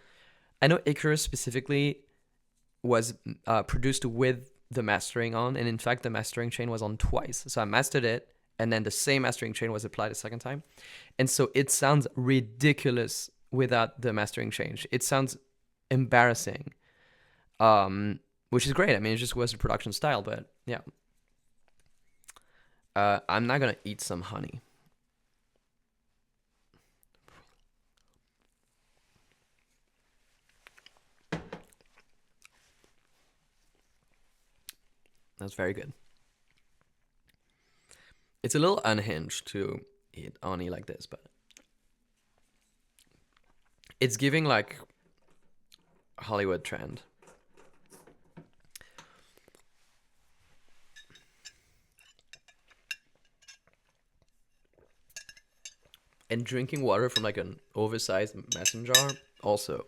I know Icarus specifically was produced with the mastering on, and in fact, the mastering chain was on twice. So I mastered it, and then the same mastering chain was applied a second time. And so it sounds ridiculous without the mastering change. It sounds embarrassing. Which is great. I mean, it just was a production style, but yeah. I'm not going to eat some honey. That's very good. It's a little unhinged too. eat honey like this, but it's giving like Hollywood trend. And drinking water from like an oversized mason jar also.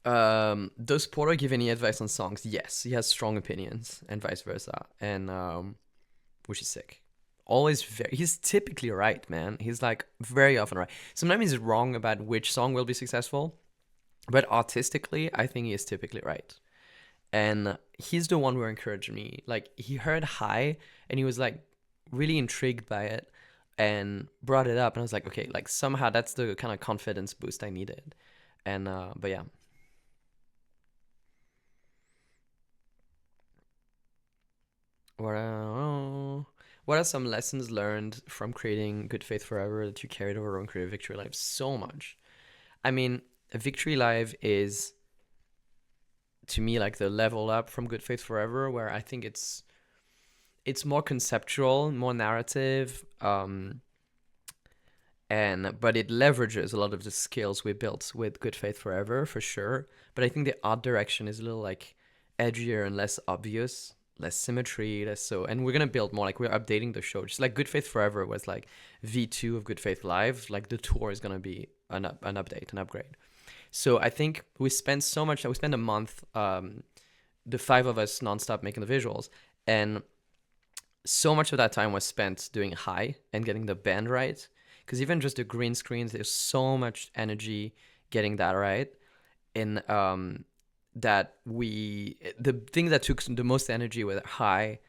Does Porter give any advice on songs? Yes, he has strong opinions, and vice versa, and which is sick. He's typically right, man. He's like very often right. Sometimes he's wrong about which song will be successful, but artistically, I think he is typically right. And he's the one who encouraged me. Like, he heard High, and he was like really intrigued by it, and brought it up, and I was like, okay, like somehow that's the kind of confidence boost I needed. And but yeah. What are some lessons learned from creating Good Faith Forever that you carried over on Creative Victory Live? So much. I mean, Victory Live is, to me, like the level up from Good Faith Forever, where I think it's more conceptual, more narrative, and but it leverages a lot of the skills we built with Good Faith Forever for sure. But I think the art direction is a little like edgier and less obvious, less symmetry, less so. And we're gonna build more. Like, we're updating the show, just like Good Faith Forever was like V2 of Good Faith Live. Like, the tour is gonna be an update, an upgrade. So I think we spent so much. We spent a month, the five of us nonstop making the visuals, and so much of that time was spent doing High and getting the band right. Because even just the green screens, there's so much energy getting that right. In that the thing that took the most energy were High,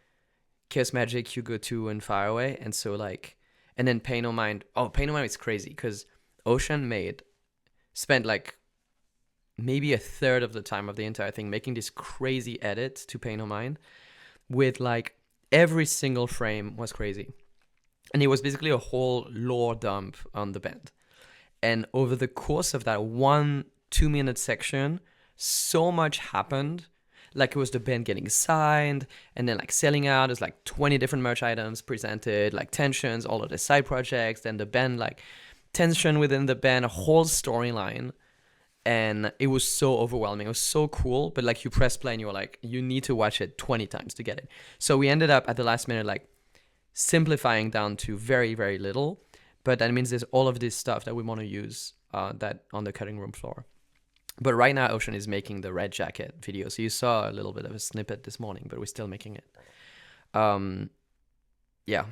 Chaos Magic, Hugo 2, and Far Away. And so like, and then Pain No Mind. Oh, Pain No Mind is crazy because Ocean spent like maybe a third of the time of the entire thing making this crazy edit to Pain No Mind, with like every single frame was crazy. And it was basically a whole lore dump on the band. And over the course of that 1-2 minute section, so much happened. Like, it was the band getting signed, and then like selling out. There's like 20 different merch items presented, like tensions, all of the side projects, then the band, like tension within the band, a whole storyline. And it was so overwhelming. It was so cool. But like, you press play and you were like, you need to watch it 20 times to get it. So we ended up at the last minute, like simplifying down to very, very little. But that means there's all of this stuff that we want to use that on the cutting room floor. But right now, Ocean is making the Red Jacket video. So you saw a little bit of a snippet this morning, but we're still making it. Yeah.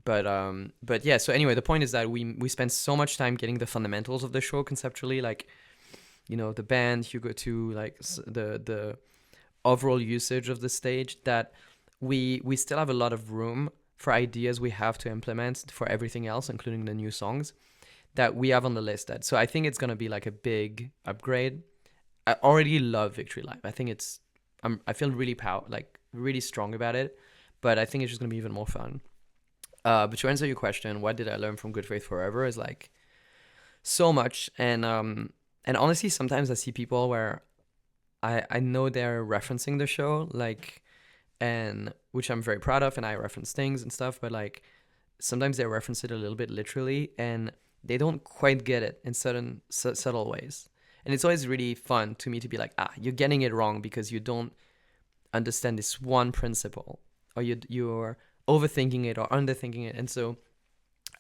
But yeah, so anyway, the point is that we spent so much time getting the fundamentals of the show conceptually, like, you know, the band, Hugo 2, like the overall usage of the stage, that we still have a lot of room for ideas we have to implement for everything else, including the new songs that we have on the list. So I think it's going to be like a big upgrade. I already love Victory Live. I think I feel really really strong about it, but I think it's just going to be even more fun. But to answer your question, what did I learn from Good Faith Forever is like so much. And honestly, sometimes I see people where I know they're referencing the show, like, and which I'm very proud of, and I reference things and stuff, but like sometimes they reference it a little bit literally, and they don't quite get it in certain subtle ways. And it's always really fun to me to be like, you're getting it wrong because you don't understand this one principle, or you're overthinking it or underthinking it. And so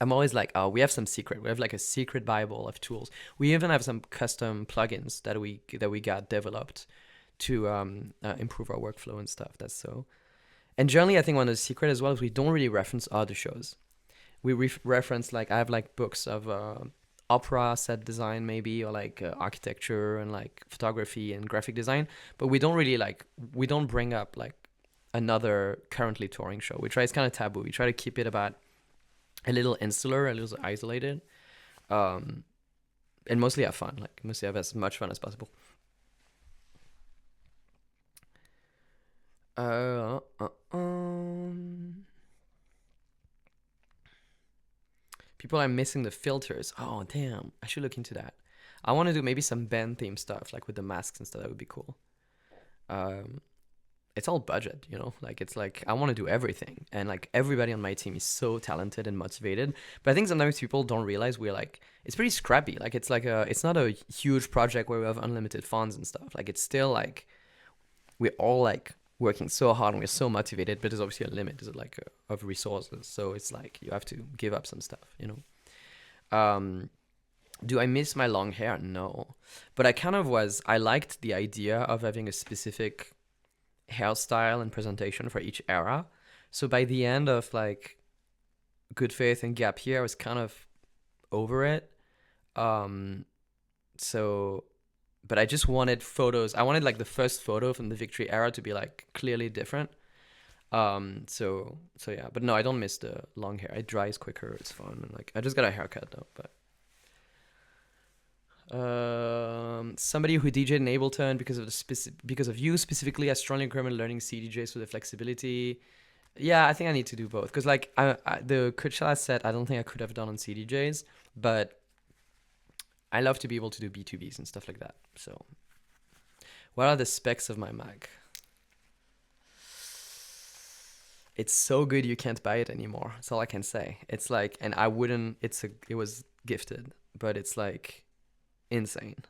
I'm always like, we have like a secret Bible of tools. We even have some custom plugins that we got developed to improve our workflow and stuff. That's so. And generally, I think one of the secret as well is we don't really reference other shows. We reference, like, I have like books of opera set design maybe, or like architecture and like photography and graphic design, but we don't bring up like another currently touring show. We try, it's kind of taboo. We try to keep it about a little insular, a little isolated, and mostly have fun. Like, mostly have as much fun as possible. People are missing the filters. Oh, damn. I should look into that. I want to do maybe some band theme stuff, like with the masks and stuff. That would be cool. it's all budget, like it's like I want to do everything, and like everybody on my team is so talented and motivated. But I think sometimes people don't realize we're like, it's pretty scrappy. Like it's not a huge project where we have unlimited funds and stuff. Like it's still like we're all like working so hard and we're so motivated, but there's obviously a limit of resources. So it's like you have to give up some stuff. Do I miss my long hair? No, but I liked the idea of having a specific hairstyle and presentation for each era. So by the end of like Good Faith and Gap Year, I was kind of over it. So but I just wanted photos. I wanted like the first photo from the Victory era to be like clearly different. So yeah, but no, I don't miss the long hair. It dries quicker. It's fun. And like I just got a haircut though. But somebody who DJed in Ableton because of you specifically, I strongly recommend learning CDJs for the flexibility. Yeah, I think I need to do both because like the Coachella set, I don't think I could have done on CDJs, but I love to be able to do B2Bs and stuff like that. So, what are the specs of my Mac? It's so good you can't buy it anymore. That's all I can say. It's like, and I wouldn't. It was gifted, but it's like insane.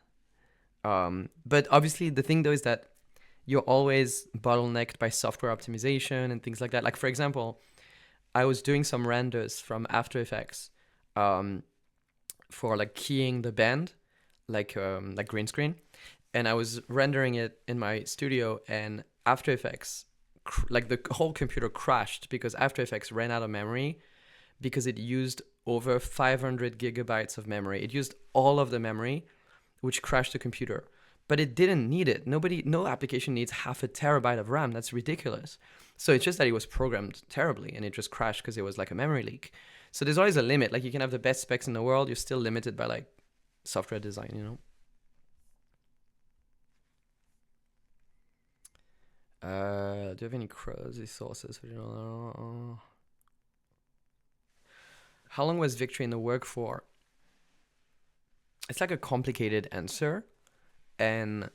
But obviously the thing though is that you're always bottlenecked by software optimization and things like that. Like for example, I was doing some renders from After Effects, for like keying the band, like green screen, and I was rendering it in my studio, and After Effects, like the whole computer crashed because After Effects ran out of memory because it used over 500 gigabytes of memory. It used all of the memory, which crashed the computer. But it didn't need it. No application needs half a terabyte of RAM. That's ridiculous. So it's just that it was programmed terribly and it just crashed because it was like a memory leak. So there's always a limit. Like you can have the best specs in the world, you're still limited by like software design. Do you have any crazy sources? How long was Victory in the work for? It's like a complicated answer. And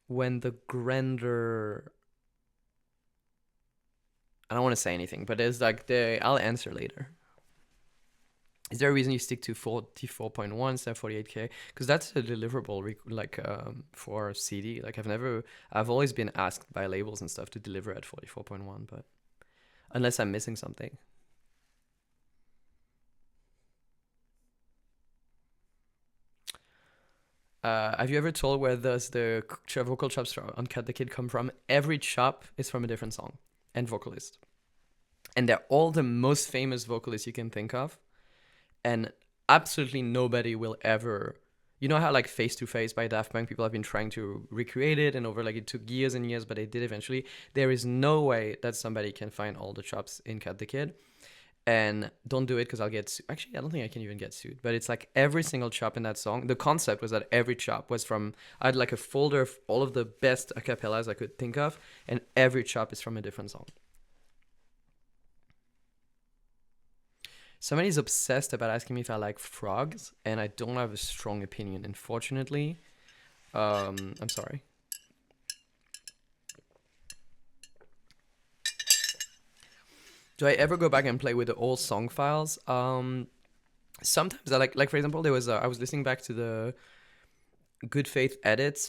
when the Grender, I don't want to say anything, but there's like I'll answer later. Is there a reason you stick to 44.1 instead of 48K? Because that's a deliverable for CD. Like I've always been asked by labels and stuff to deliver at 44.1, but unless I'm missing something. Have you ever told where the vocal chops on Cut the Kid come from? Every chop is from a different song and vocalist. And they're all the most famous vocalists you can think of. And absolutely nobody will ever... You know how like Face to Face by Daft Punk, people have been trying to recreate it and over like it took years and years, but they did eventually. There is no way that somebody can find all the chops in Cut the Kid. And don't do it because I'll get sued. Actually, I don't think I can even get sued. But it's like every single chop in that song. The concept was that every chop was from... I had like a folder of all of the best acapellas I could think of. And every chop is from a different song. Somebody's obsessed about asking me if I like frogs. And I don't have a strong opinion, unfortunately. I'm sorry. Do I ever go back and play with the old song files? Sometimes I like for example, there was I was listening back to the Good Faith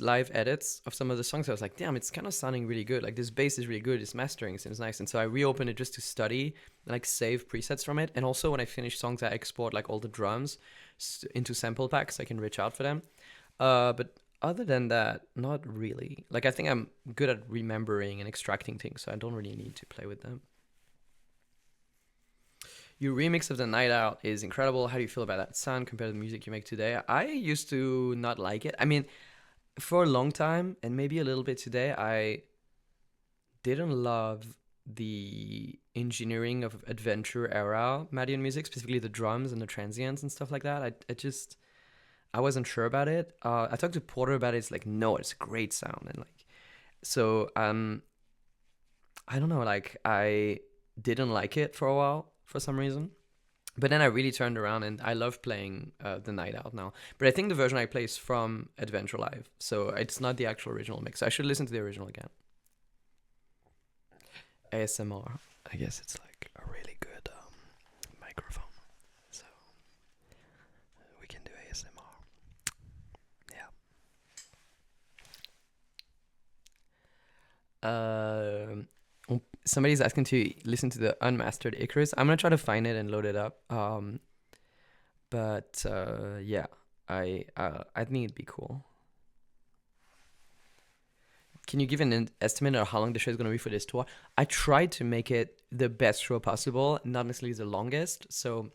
live edits of some of the songs. I was like, damn, it's kind of sounding really good. Like this bass is really good. This mastering seems nice. And so I reopened it just to study and like save presets from it. And also when I finish songs, I export like all the drums into sample packs so I can reach out for them. But other than that, not really. Like I think I'm good at remembering and extracting things, so I don't really need to play with them. Your remix of The Night Out is incredible. How do you feel about that sound compared to the music you make today? I used to not like it. I mean, for a long time, and maybe a little bit today, I didn't love the engineering of adventure era madeon music, specifically the drums and the transients and stuff like that. I wasn't sure about it. I talked to Porter about it. It's like, no, it's a great sound. And like, so, I don't know, like I didn't like it for a while for some reason. But then I really turned around and I love playing the Night Out now. But I think the version I play is from Adventure Live, so it's not the actual original mix. I should listen to the original again. ASMR. I guess it's like a really good microphone, so we can do ASMR. Yeah. Somebody's asking to listen to the unmastered Icarus. I'm gonna try to find it and load it up. But yeah, I think it'd be cool. Can you give an estimate of how long the show is gonna be for this tour? I tried to make it the best show possible, not necessarily the longest. So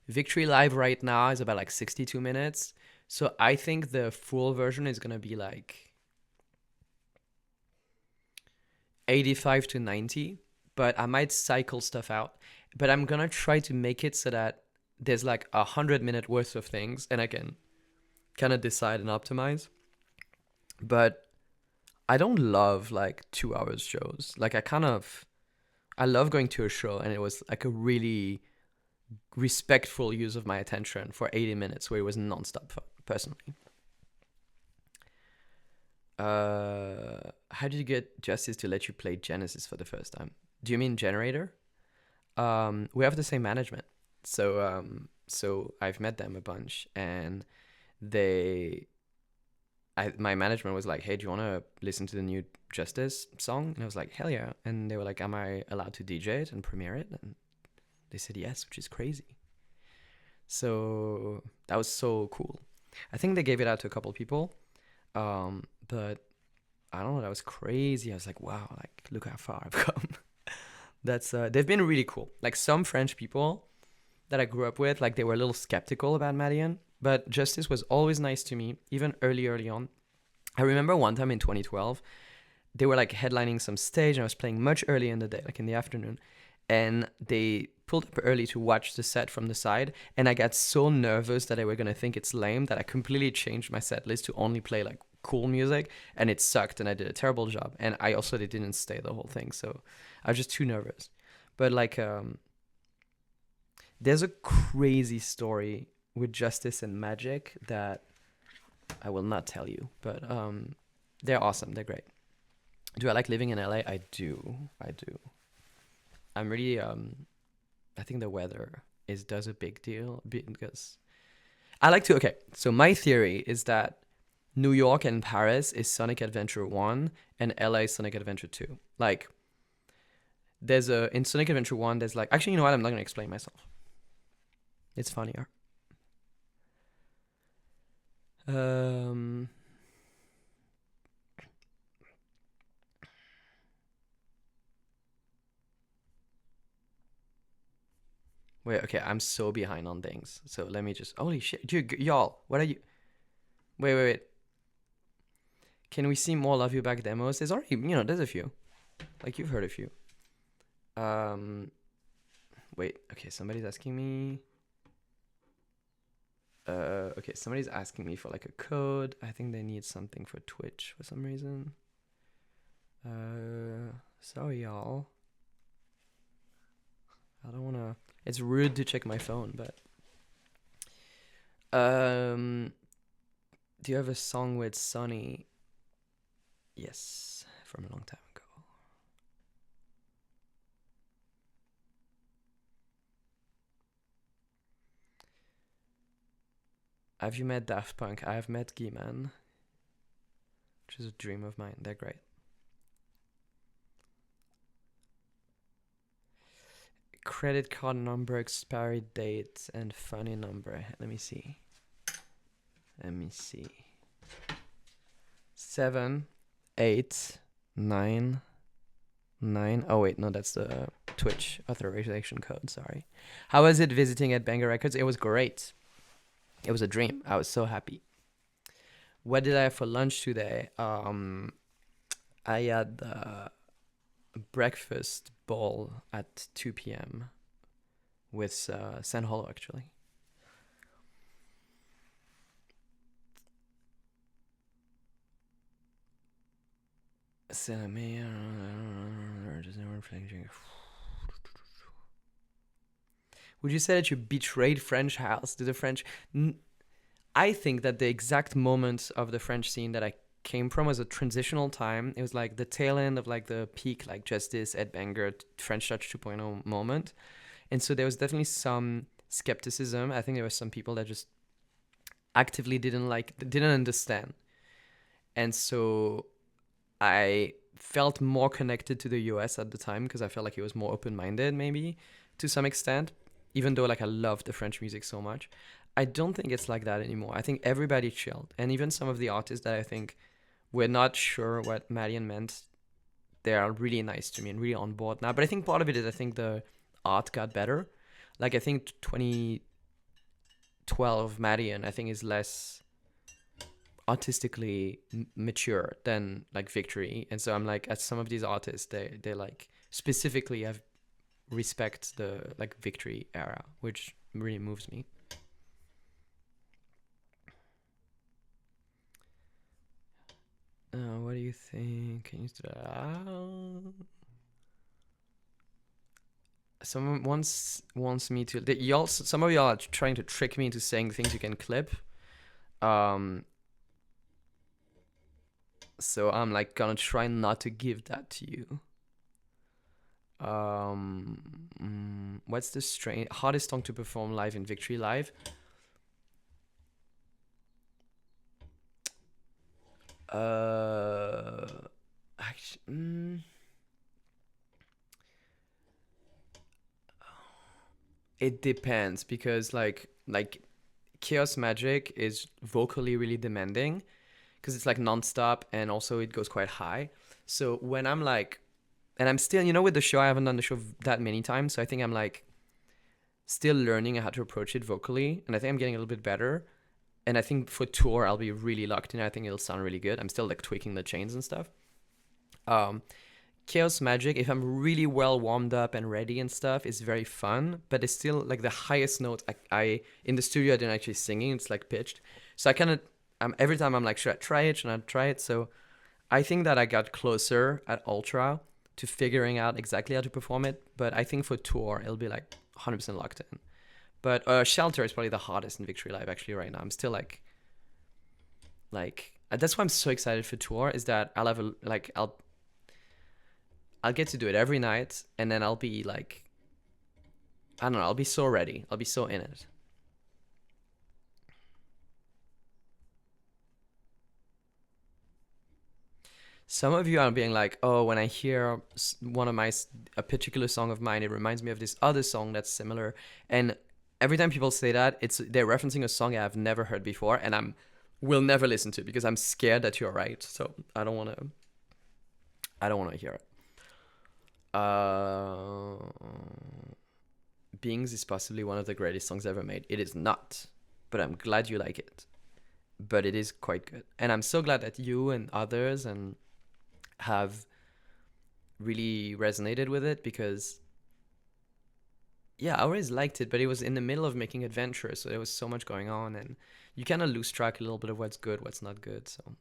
Victory Live right now is about like 62 minutes. So I think the full version is gonna be like 85 to 90, but I might cycle stuff out. But I'm gonna try to make it so that there's like 100-minute worth of things and I can kind of decide and optimize. But I don't love like 2 hours shows. Like I love going to a show and it was like a really respectful use of my attention for 80 minutes where it was nonstop fun, personally. How did you get Justice to let you play Genesis for the first time? Do you mean Generator? We have the same management. So I've met them a bunch and my management was like, hey, do you want to listen to the new Justice song? And I was like, hell yeah. And they were like, am I allowed to DJ it and premiere it? And they said yes, which is crazy. So that was so cool. I think they gave it out to a couple people. But I don't know, that was crazy. I was like, wow, like look how far I've come. That's they've been really cool. Like some French people that I grew up with, like they were a little skeptical about madeon, but Justice was always nice to me, even early on. I remember one time in 2012, they were like headlining some stage and I was playing much early in the day, like in the afternoon, and they pulled up early to watch the set from the side, and I got so nervous that they were gonna think it's lame that I completely changed my set list to only play like cool music, and it sucked and I did a terrible job, and I also didn't stay the whole thing, so I was just too nervous. But like there's a crazy story with Justice and Magic that I will not tell you, but they're awesome. They're great. Do I like living in LA? I do. I'm really I think the weather does a big deal because I like to. Okay, so my theory is that New York and Paris is Sonic Adventure 1 and LA is Sonic Adventure 2. Like in Sonic Adventure 1 there's like, actually, you know what, I'm not going to explain myself. It's funnier. Wait, okay, I'm so behind on things. So let me just, holy shit, dude, y'all, what are you? Wait. Can we see more Love You Back demos? There's already, there's a few. Like you've heard a few. Wait, okay, somebody's asking me. Okay, somebody's asking me for like a code. I think they need something for Twitch for some reason. Sorry, y'all. I don't wanna. It's rude to check my phone, but. Do you have a song with Sonny? Yes, from a long time ago. Have you met Daft Punk? I have met Guy-Man, which is a dream of mine. They're great. Credit card number, expiry date, and funny number. Let me see. 7, 8, 9, 9. Oh wait, no, that's the Twitch authorization code. Sorry. How was it visiting at Banger Records? It was great. It was a dream. I was so happy. What did I have for lunch today? I had the breakfast bowl at 2 p.m. with San Holo, actually. Would you say that you betrayed French house to the French? I think that the exact moment of the French scene that I came from was a transitional time. It was like the tail end of like the peak, like Justice, Ed Banger, French Touch 2.0 moment. And so there was definitely some skepticism. I think there were some people that just actively didn't understand. And so I felt more connected to the US at the time because I felt like it was more open-minded, maybe to some extent, even though like I loved the French music so much. I don't think it's like that anymore. I think everybody chilled, and even some of the artists that I think were not sure what Madeon meant, they are really nice to me and really on board now. But I think part of it is I think the art got better. Like I think 2012 Madeon I think is less artistically mature than like Victory, and so I'm like, as some of these artists, they like specifically have respect the like Victory era, which really moves me. What do you think? Can you someone once wants me to. Y'all, some of y'all are trying to trick me into saying things you can clip. So I'm like gonna try not to give that to you. What's the hardest song to perform live in Victory Live? Actually, it depends because like Chaos Magic is vocally really demanding because it's like nonstop and also it goes quite high. So when I'm like, and I'm still, with the show, I haven't done the show that many times, so I think I'm like still learning how to approach it vocally, and I think I'm getting a little bit better. And I think for tour, I'll be really locked in. I think it'll sound really good. I'm still like tweaking the chains and stuff. Chaos Magic, if I'm really well warmed up and ready and stuff, is very fun, but it's still like the highest note I in the studio I didn't actually singing, it's like pitched. So I kind of every time I'm like, should I try it? Should I try it? So I think that I got closer at Ultra to figuring out exactly how to perform it, but I think for tour it'll be like 100% locked in. But Shelter is probably the hardest in Victory Live actually right now. I'm still like that's why I'm so excited for tour, is that I'll have I'll get to do it every night, and then I'll be like, I don't know, I'll be so ready. I'll be so in it. Some of you are being like, oh, when I hear a particular song of mine, it reminds me of this other song that's similar. And every time people say that, they're referencing a song I've never heard before, and will never listen to because I'm scared that you're right. So I don't want to hear it. Beings is possibly one of the greatest songs ever made. It is not, but I'm glad you like it. But it is quite good, and I'm so glad that you and others and have really resonated with it, because yeah, I always liked it, but it was in the middle of making Adventure, so there was so much going on, and you kind of lose track a little bit of what's good, what's not good. So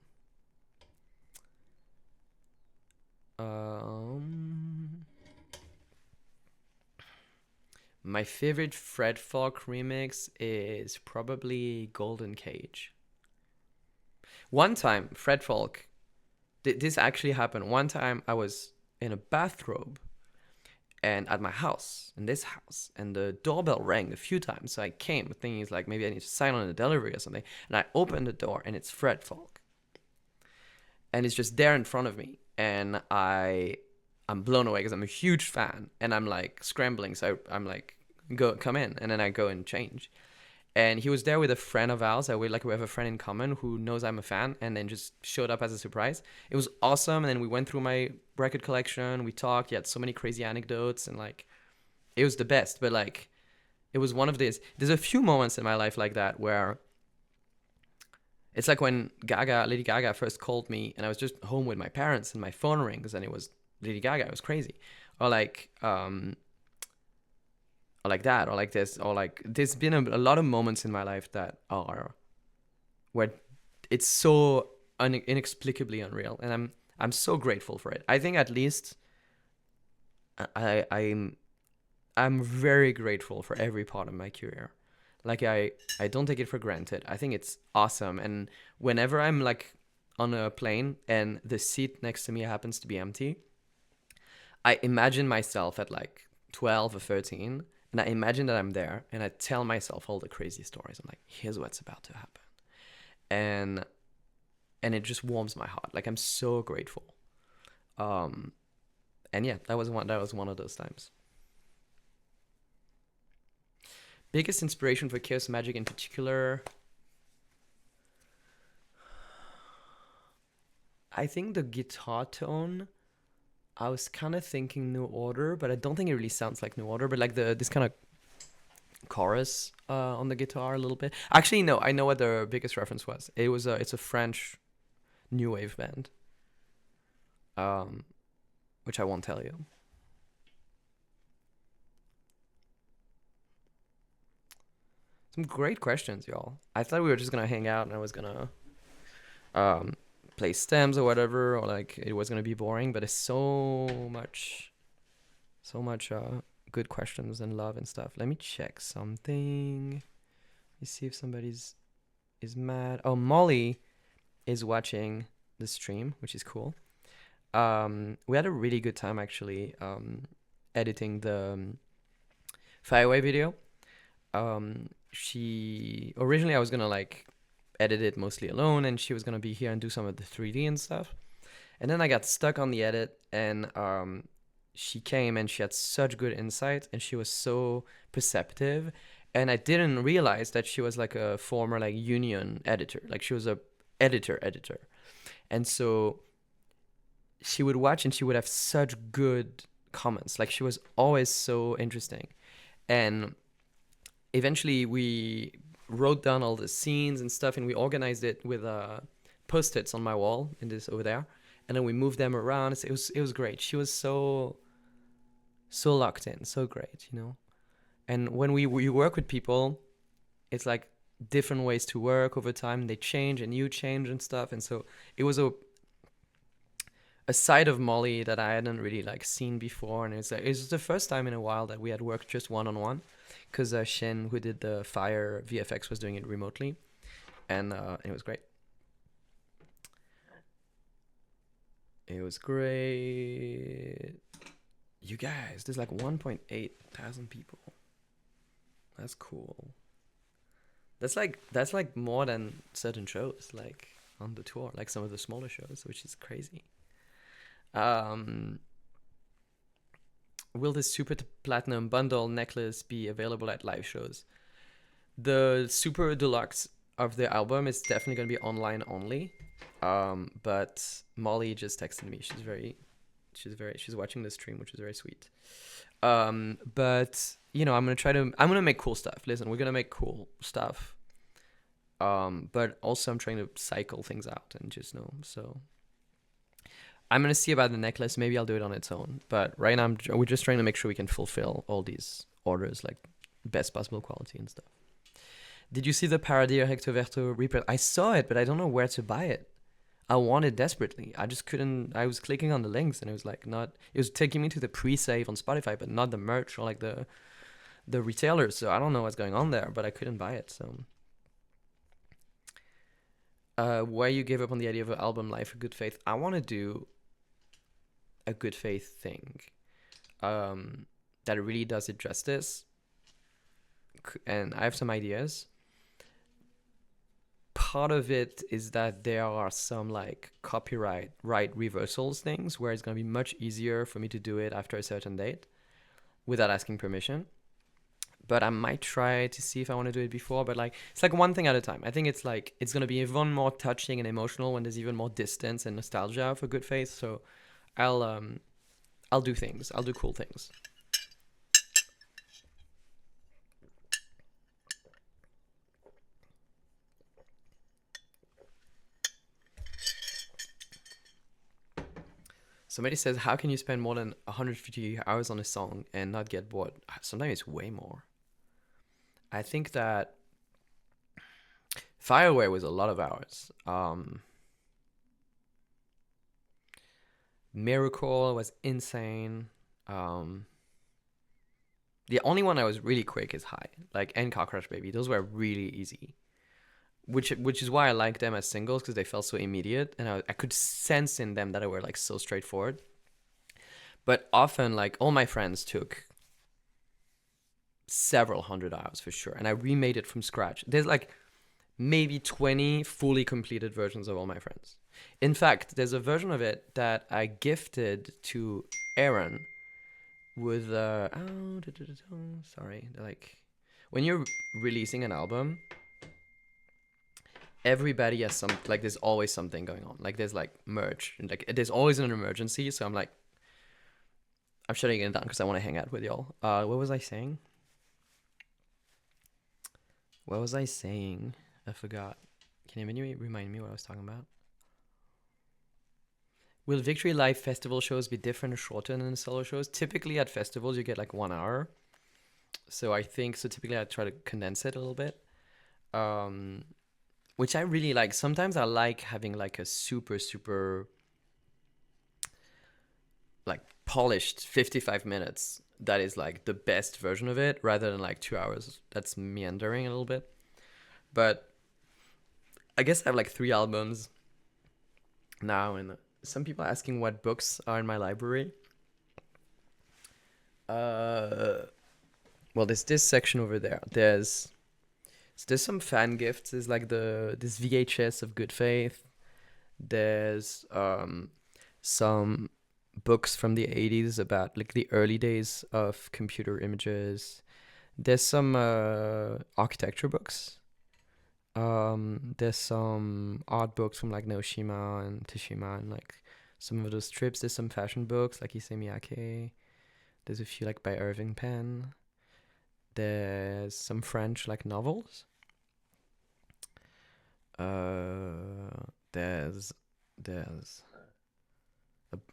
my favorite Fred Falk remix is probably Golden Cage. One time, Fred Falk, this actually happened. One time I was in a bathrobe and at my house, in this house, and the doorbell rang a few times. So I came thinking it's like maybe I need to sign on a delivery or something. And I opened the door and it's Fred Falk. And it's just there in front of me. And I'm blown away because I'm a huge fan. And I'm like scrambling. So I'm like, come in. And then I go and change. And he was there with a friend of ours. We have a friend in common who knows I'm a fan, and then just showed up as a surprise. It was awesome. And then we went through my record collection. We talked. He had so many crazy anecdotes, and like, it was the best. But like, it was one of these. There's a few moments in my life like that where it's like when Lady Gaga first called me, and I was just home with my parents, and my phone rings, and it was Lady Gaga. It was crazy. Or like that, or like this, or like there's been a lot of moments in my life that are where it's so inexplicably unreal, and I'm so grateful for it. I think at least I'm I'm very grateful for every part of my career. Like I don't take it for granted. I think it's awesome. And whenever I'm like on a plane and the seat next to me happens to be empty, I imagine myself at like 12 or 13, and I imagine that I'm there, and I tell myself all the crazy stories. I'm like, here's what's about to happen. And it just warms my heart. Like I'm so grateful. Um and yeah, that was one of those times. Biggest inspiration for Chaos Magic in particular, I think the guitar tone. I was kind of thinking New Order, but I don't think it really sounds like New Order. But like the this kind of chorus on the guitar a little bit. Actually, no, I know what the biggest reference was. It's a French new wave band, um, which I won't tell you. Some great questions, y'all. I thought we were just gonna hang out and I was gonna um, play stems or whatever, or like it was gonna be boring. But it's so much good questions and love and stuff. Let me check something. Let me see if somebody's is mad. Oh, Molly is watching the stream, which is cool. We had a really good time actually editing the Fireway video. She originally I was gonna like edit it mostly alone, and she was gonna be here and do some of the 3D and stuff. And then I got stuck on the edit, and she came and she had such good insight, and she was so perceptive. And I didn't realize that she was like a former like union editor, like she was a editor. And so she would watch and she would have such good comments. Like she was always so interesting. And eventually we wrote down all the scenes and stuff, and we organized it with post-its on my wall in this over there, and then we moved them around. It was great. She was so locked in, so great. And when we work with people, it's like different ways to work over time. They change and you change and stuff, and so it was a side of Molly that I hadn't really like seen before, and it was the first time in a while that we had worked just one on one, because Shen, who did the Fire VFX, was doing it remotely, and it was great. It was great. You guys, there's like 1.8 thousand people. That's cool. That's like more than certain shows like on the tour, like some of the smaller shows, which is crazy. Um, will the Super Platinum Bundle necklace be available at live shows? The Super Deluxe of the album is definitely gonna be online only. But Molly just texted me. She's watching the stream, which is very sweet. But I'm gonna make cool stuff. Listen, we're gonna make cool stuff. But also I'm trying to cycle things out and just know. So I'm gonna see about the necklace. Maybe I'll do it on its own. But right now we're just trying to make sure we can fulfill all these orders, like best possible quality and stuff. Did you see the Paradia Hector Verto reprint? I saw it, but I don't know where to buy it. I want it desperately. I just couldn't. I was clicking on the links and it was like not. It was taking me to the pre-save on Spotify, but not the merch or like the retailers. So I don't know what's going on there, but I couldn't buy it. So, why you gave up on the idea of an album live for Good Faith? I want to do a Good Faith thing, that really does it justice, and I have some ideas. Part of it is that there are some like copyright right reversals things where it's going to be much easier for me to do it after a certain date without asking permission. But I might try to see if I want to do it before, but like it's like one thing at a time. I think it's like it's going to be even more touching and emotional when there's even more distance and nostalgia for Good Faith. So I'll do things. I'll do cool things. Somebody says, how can you spend more than 150 hours on a song and not get bored? Sometimes it's way more. I think that Fireway was a lot of hours. Miracle was insane. The only one I was really quick is High, like, and Cockroach Baby. Those were really easy, which is why I like them as singles, because they felt so immediate, and I could sense in them that they were like so straightforward. But often, like, all my friends took several hundred hours for sure, and I remade it from scratch. There's like maybe 20 fully completed versions of All My Friends. In fact, there's a version of it that I gifted to Aaron with sorry, like, when you're releasing an album, everybody has some, like, there's always something going on. Like, there's like merch, and like there's always an emergency. So I'm like, I'm shutting it down because I want to hang out with y'all. What was I saying? I forgot. Can you remind me what I was talking about? Will Victory Live festival shows be different or shorter than the solo shows? Typically at festivals you get like 1 hour. So I think, so typically I try to condense it a little bit. Which I really like. Sometimes I like having like a super like polished 55 minutes that is like the best version of it, rather than like 2 hours that's meandering a little bit. But I guess I have like 3 albums now, and some people are asking what books are in my library. Well, there's this section over there. There's some fan gifts. There's like this VHS of Good Faith. There's some books from the 80s about like the early days of computer images. There's some architecture books. There's some art books from like Naoshima and Teshima, and like some of those trips. There's some fashion books like Issey Miyake. There's a few like by Irving Penn. There's some French like novels. There's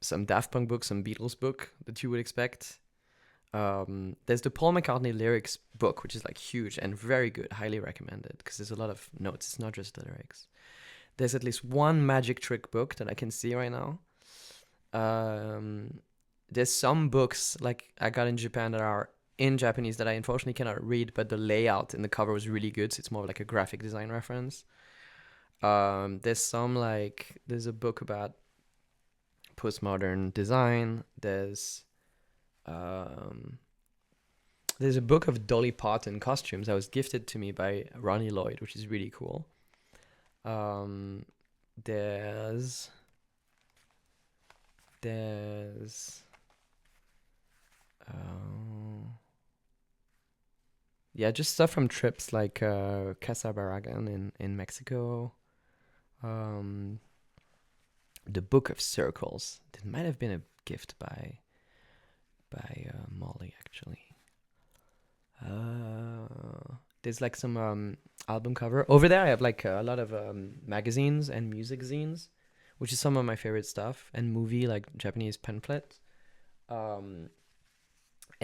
some Daft Punk book, some Beatles book that you would expect. There's the Paul McCartney lyrics book, which is like huge and very good, highly recommended, because there's a lot of notes. It's not just the lyrics. There's at least one magic trick book that I can see right now. There's some books like I got in Japan that are in Japanese that I unfortunately cannot read, but the layout and the cover was really good, so it's more like a graphic design reference. There's a book about postmodern design. There's a book of Dolly Parton costumes that was gifted to me by Ronnie Lloyd, which is really cool. There's yeah, just stuff from trips like Casa Barragan in Mexico. The Book of Circles. It might have been a gift by Molly, actually. There's like some album cover. Over there I have like a lot of magazines and music zines, which is some of my favorite stuff, and movie like Japanese pamphlets. And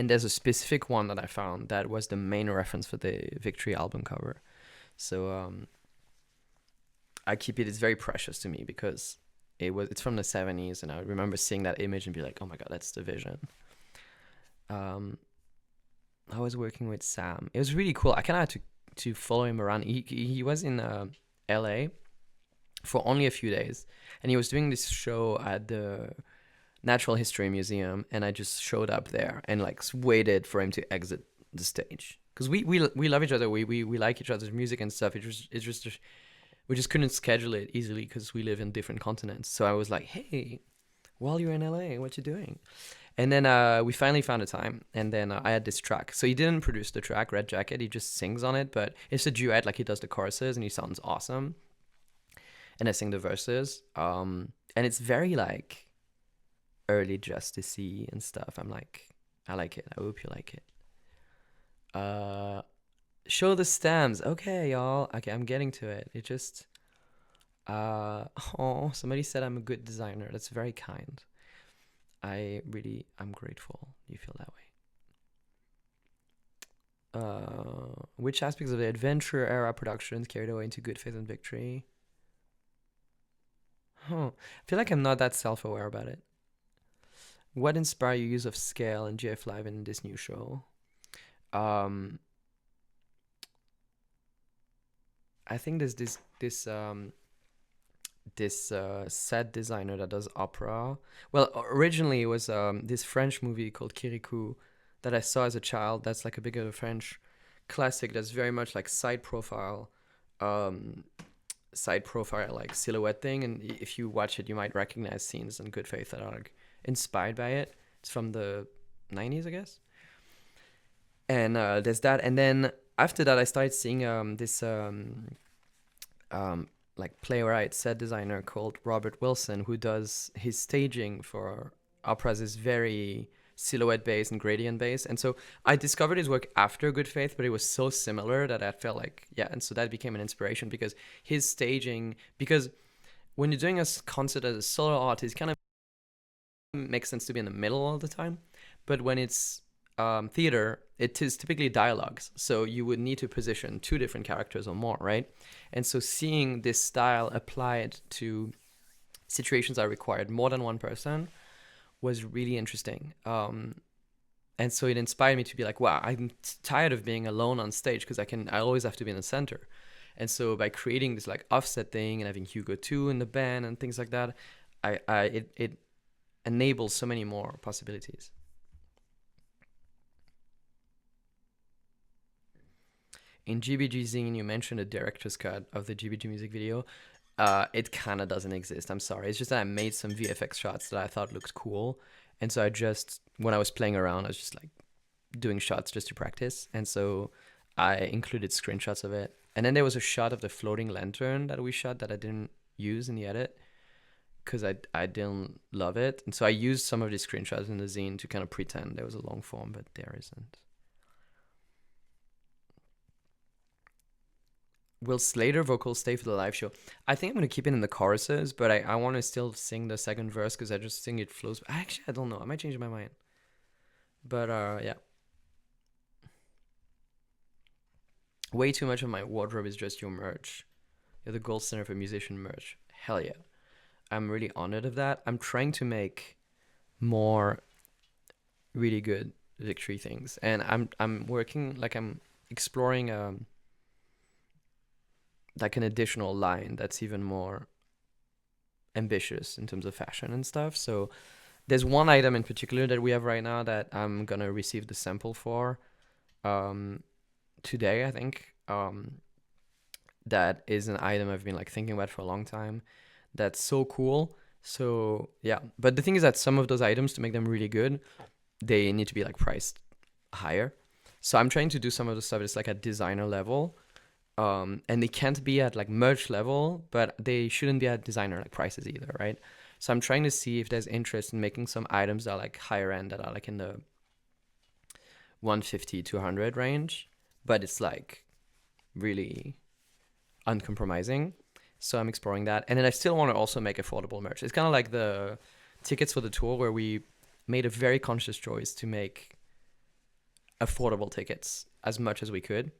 there's a specific one that I found that was the main reference for the Victory album cover. So I keep it. It's very precious to me because it's from the 70s, and I remember seeing that image and be like, oh my god, that's the vision. I was working with Sam. It was really cool. I kind of had to follow him around. He was in LA for only a few days, and he was doing this show at the Natural History Museum, and I just showed up there and like waited for him to exit the stage, because we love each other. We like each other's music and stuff. We just couldn't schedule it easily because we live in different continents. So I was like, hey, while you're in LA, what you doing? And then we finally found a time, and then I had this track. So he didn't produce the track, Red Jacket. He just sings on it, but it's a duet. Like, he does the choruses, and he sounds awesome. And I sing the verses. And it's very like early Justice-y and stuff. I'm like, I like it. I hope you like it. Show the stems. Okay, y'all. Okay, I'm getting to it. It just somebody said I'm a good designer. That's very kind. I'm grateful you feel that way. Which aspects of the adventure era productions carried away into Good Faith and Victory? I feel like I'm not that self-aware about it. What inspired your use of scale and GF Live in this new show? Um, I think there's this set designer that does opera. Well, originally it was this French movie called Kirikou that I saw as a child. That's like a bigger French classic. That's very much like um, side profile like silhouette thing. And if you watch it, you might recognize scenes in Good Faith that are like inspired by it. It's from the 90s, I guess. And there's that. And then after that, I started seeing this like playwright set designer called Robert Wilson, who does his staging for operas is very silhouette based and gradient based. And so I discovered his work after Good Faith, but it was so similar that I felt like, yeah. And so that became an inspiration because his staging, because when you're doing a concert as a solo artist, it kind of makes sense to be in the middle all the time. But when it's theater, it is typically dialogues. So you would need to position two different characters or more, right? And so seeing this style applied to situations that required more than one person was really interesting. And so it inspired me to be like, wow, I'm tired of being alone on stage because I always have to be in the center. And so by creating this like offset thing and having Hugo 2 in the band and things like that, it enables so many more possibilities. In GBG Zine, you mentioned a director's cut of the GBG music video. It kind of doesn't exist. I'm sorry. It's just that I made some VFX shots that I thought looked cool. And so when I was playing around, I was just like doing shots just to practice. And so I included screenshots of it. And then there was a shot of the floating lantern that we shot that I didn't use in the edit because I didn't love it. And so I used some of these screenshots in the zine to kind of pretend there was a long form, but there isn't. Will Slater vocals stay for the live show? I think I'm going to keep it in the choruses, but I want to still sing the second verse because I just think it flows. Actually, I don't know. I might change my mind. But yeah. Way too much of my wardrobe is just your merch. You're the gold standard for musician merch. Hell yeah. I'm really honored of that. I'm trying to make more really good Victory things. And I'm working, like I'm exploring like an additional line that's even more ambitious in terms of fashion and stuff. So there's one item in particular that we have right now that I'm gonna receive the sample for today, I think. That is an item I've been like thinking about for a long time. That's so cool. So yeah, but the thing is that some of those items, to make them really good, they need to be like priced higher. So I'm trying to do some of the stuff that's like at designer level. And they can't be at like merch level, but they shouldn't be at designer like prices either, right? So I'm trying to see if there's interest in making some items that are like higher end, that are like in the 150 to 100 range, but it's like really uncompromising. So I'm exploring that. And then I still want to also make affordable merch. It's kind of like the tickets for the tour where we made a very conscious choice to make affordable tickets as much as we could.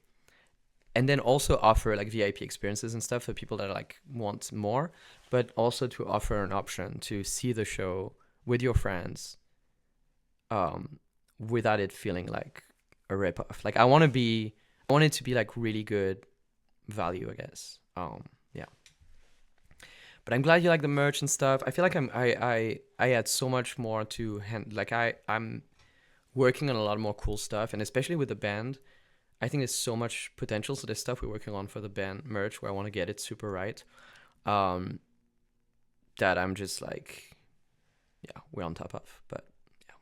And then also offer like VIP experiences and stuff for people that like want more, but also to offer an option to see the show with your friends, without it feeling like a ripoff. Like I want it to be like really good value, I guess. Yeah. But I'm glad you like the merch and stuff. I feel like I had so much more to like I'm working on a lot more cool stuff, and especially with the band. I think there's so much potential. So there's stuff we're working on for the band merch where I want to get it super right. That I'm just like, yeah, we're on top of. But yeah.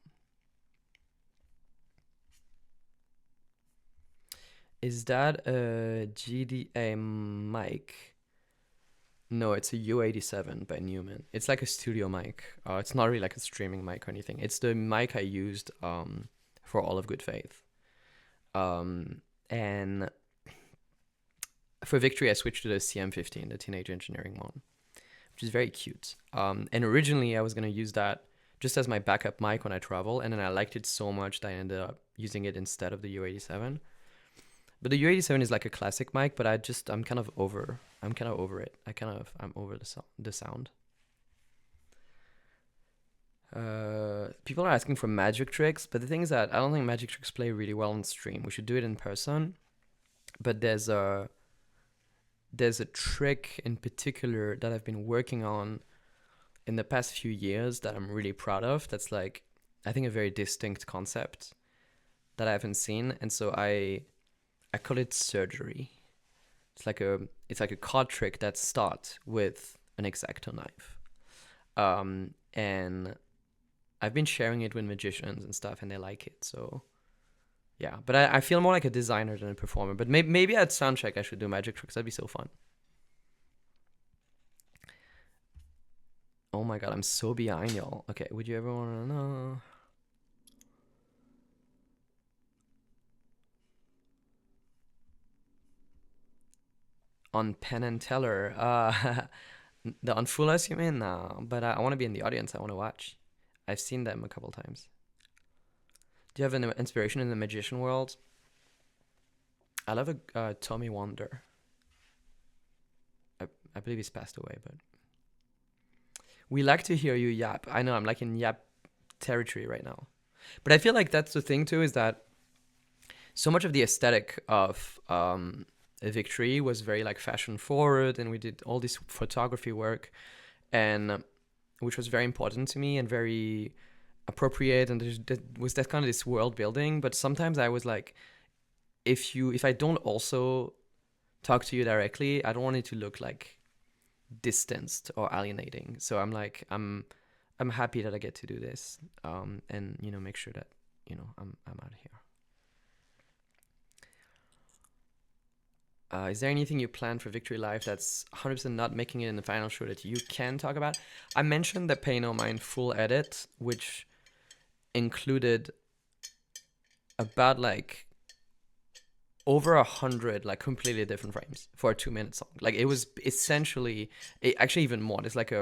Is that a GDA mic? No, it's a U87 by Newman. It's like a studio mic. It's not really like a streaming mic or anything. It's the mic I used for all of Good Faith. And for Victory, I switched to the CM15, the Teenage Engineering one, which is very cute. And originally, I was going to use that just as my backup mic when I travel. And then I liked it so much that I ended up using it instead of the U87. But the U87 is like a classic mic, but I'm kind of over it. I'm over the sound. People are asking for magic tricks, but the thing is that I don't think magic tricks play really well on stream. We should do it in person. But there's a trick in particular that I've been working on in the past few years that I'm really proud of. That's like, I think, a very distinct concept that I haven't seen, and so I call it surgery. It's like a card trick that starts with an X-Acto knife, and I've been sharing it with magicians and stuff, and they like it. So yeah, but I feel more like a designer than a performer. But maybe at soundcheck I should do magic tricks. That'd be so fun. Oh my god, I'm so behind y'all. Okay, would you ever want to know? On Penn and Teller, the on Full House, you mean? No, but I want to be in the audience. I want to watch. I've seen them a couple times. Do you have an inspiration in the magician world? I love a Tommy Wonder. I believe he's passed away, but we like to hear you yap. I know I'm like in yap territory right now, but I feel like that's the thing too, is that so much of the aesthetic of a Victory was very like fashion forward, and we did all this photography work, and which was very important to me and very appropriate, and there was that kind of this world building. But sometimes I was like, if I don't also talk to you directly, I don't want it to look like distanced or alienating. So I'm like, I'm happy that I get to do this, and make sure that I'm out here. Is there anything you plan for Victory Live that's 100% not making it in the final show that you can talk about? I mentioned the Pay No Mind full edit, which included about like over 100 like completely different frames for a 2-minute song. Like it was essentially, actually even more. It's like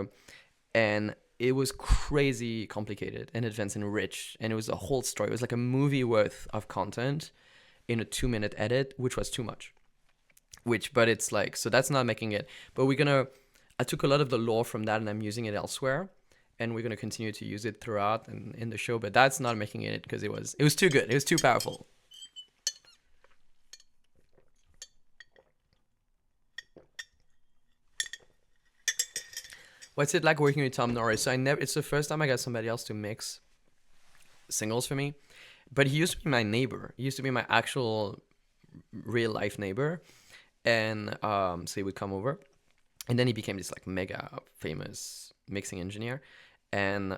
and it was crazy complicated and advanced and rich, and it was a whole story. It was like a movie worth of content in a 2-minute edit, which was too much. But it's like, so that's not making it. But I took a lot of the lore from that and I'm using it elsewhere, and we're gonna continue to use it throughout and in the show. But that's not making it because it was too good. It was too powerful. What's it like working with Tom Norris? So it's the first time I got somebody else to mix singles for me. But he used to be my neighbor. He used to be my actual real life neighbor. And so he would come over, and then he became this like mega famous mixing engineer. And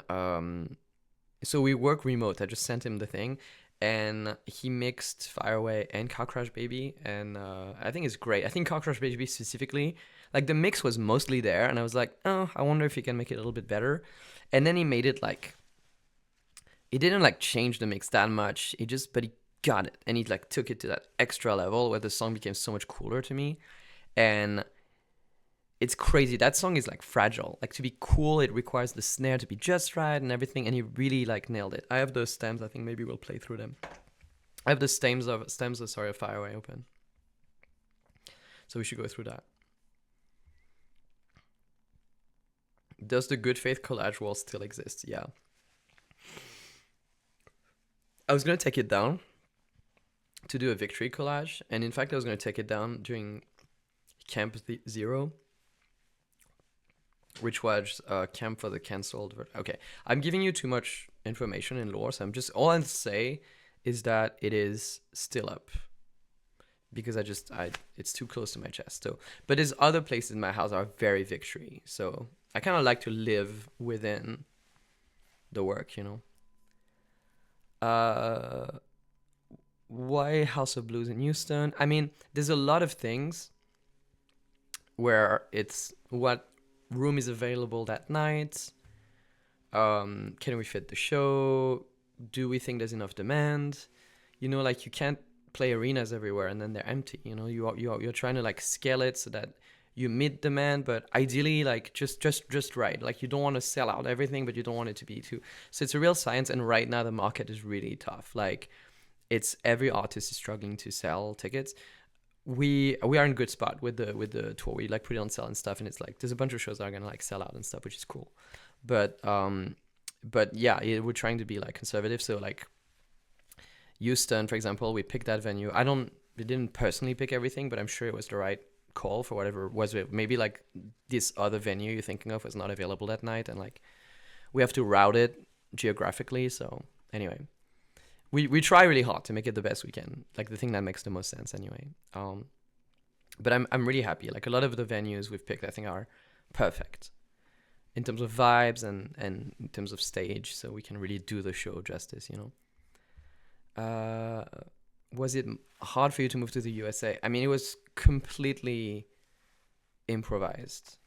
so we work remote. I just sent him the thing, and he mixed Fire Away and Cockroach Baby, and I think it's great. I think Cockroach Baby specifically, like the mix was mostly there, and I was like, oh, I wonder if he can make it a little bit better. And then he made it like, he didn't like change the mix that much. But he got it, and he like took it to that extra level where the song became so much cooler to me. And it's crazy. That song is like fragile. Like to be cool, it requires the snare to be just right and everything, and he really like nailed it. I have those stems. I think maybe we'll play through them. I have the stems of Fire Away open, so we should go through that. Does the Good Faith collage wall still exist? Yeah. I was gonna take it down to do a Victory collage, and in fact I was going to take it down during Camp Zero, which was camp for the cancelled. Okay, I'm giving you too much information in lore, so all I'll say is that it is still up, because it's too close to my chest. So, but there's other places in my house are very Victory, so I kind of like to live within the work, Why House of Blues in Houston? I mean, there's a lot of things where it's what room is available that night. Can we fit the show? Do we think there's enough demand? Like you can't play arenas everywhere and then they're empty. You're trying to like scale it so that you meet demand, but ideally like just right. Like you don't want to sell out everything, but you don't want it to be too. So it's a real science, and right now the market is really tough. Like, it's every artist is struggling to sell tickets. We are in a good spot with the tour. We like put it on sale and stuff, and it's like there's a bunch of shows that are gonna like sell out and stuff, which is cool. But but yeah, we're trying to be like conservative. So like Houston, for example, we picked that venue. We didn't personally pick everything, but I'm sure it was the right call for whatever was it. Maybe like this other venue you're thinking of was not available that night, and like we have to route it geographically. So anyway, we try really hard to make it the best we can, like the thing that makes the most sense anyway. But I'm really happy. Like a lot of the venues we've picked, I think are perfect in terms of vibes and in terms of stage, so we can really do the show justice, you know. Was it hard for you to move to the USA? I mean, it was completely improvised.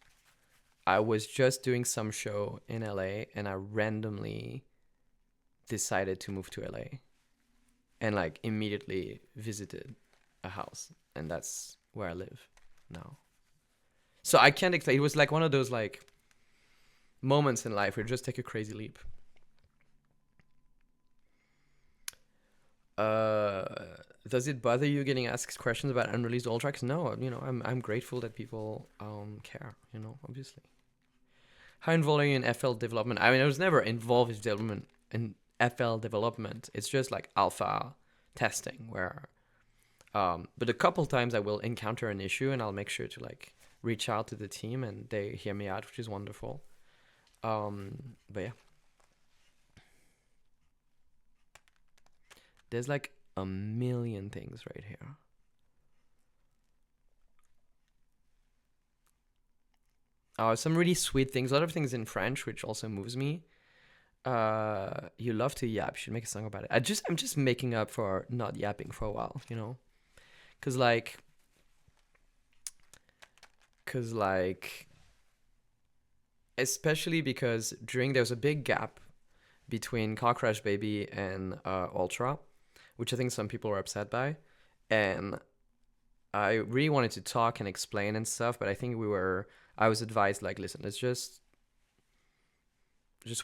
I was just doing some show in LA and I randomly decided to move to LA and like immediately visited a house, and that's where I live now. So I can't explain. It was like one of those like moments in life where you just take a crazy leap. Does it bother you getting asked questions about unreleased old tracks? No, you know, I'm grateful that people care, you know, obviously. How involved are you in FL development? I mean, I was never involved in FL development. It's just like alpha testing where but a couple times I will encounter an issue and I'll make sure to like reach out to the team and they hear me out, which is wonderful. But yeah. There's like a million things right here. Some really sweet things. A lot of things in French, which also moves me. You love to yap. You should make a song about it. I'm just making up for not yapping for a while, you know, cause like, especially because there was a big gap between Car Crash Baby and Ultra, which I think some people were upset by, and I really wanted to talk and explain and stuff, but I think I was advised like, listen, let's just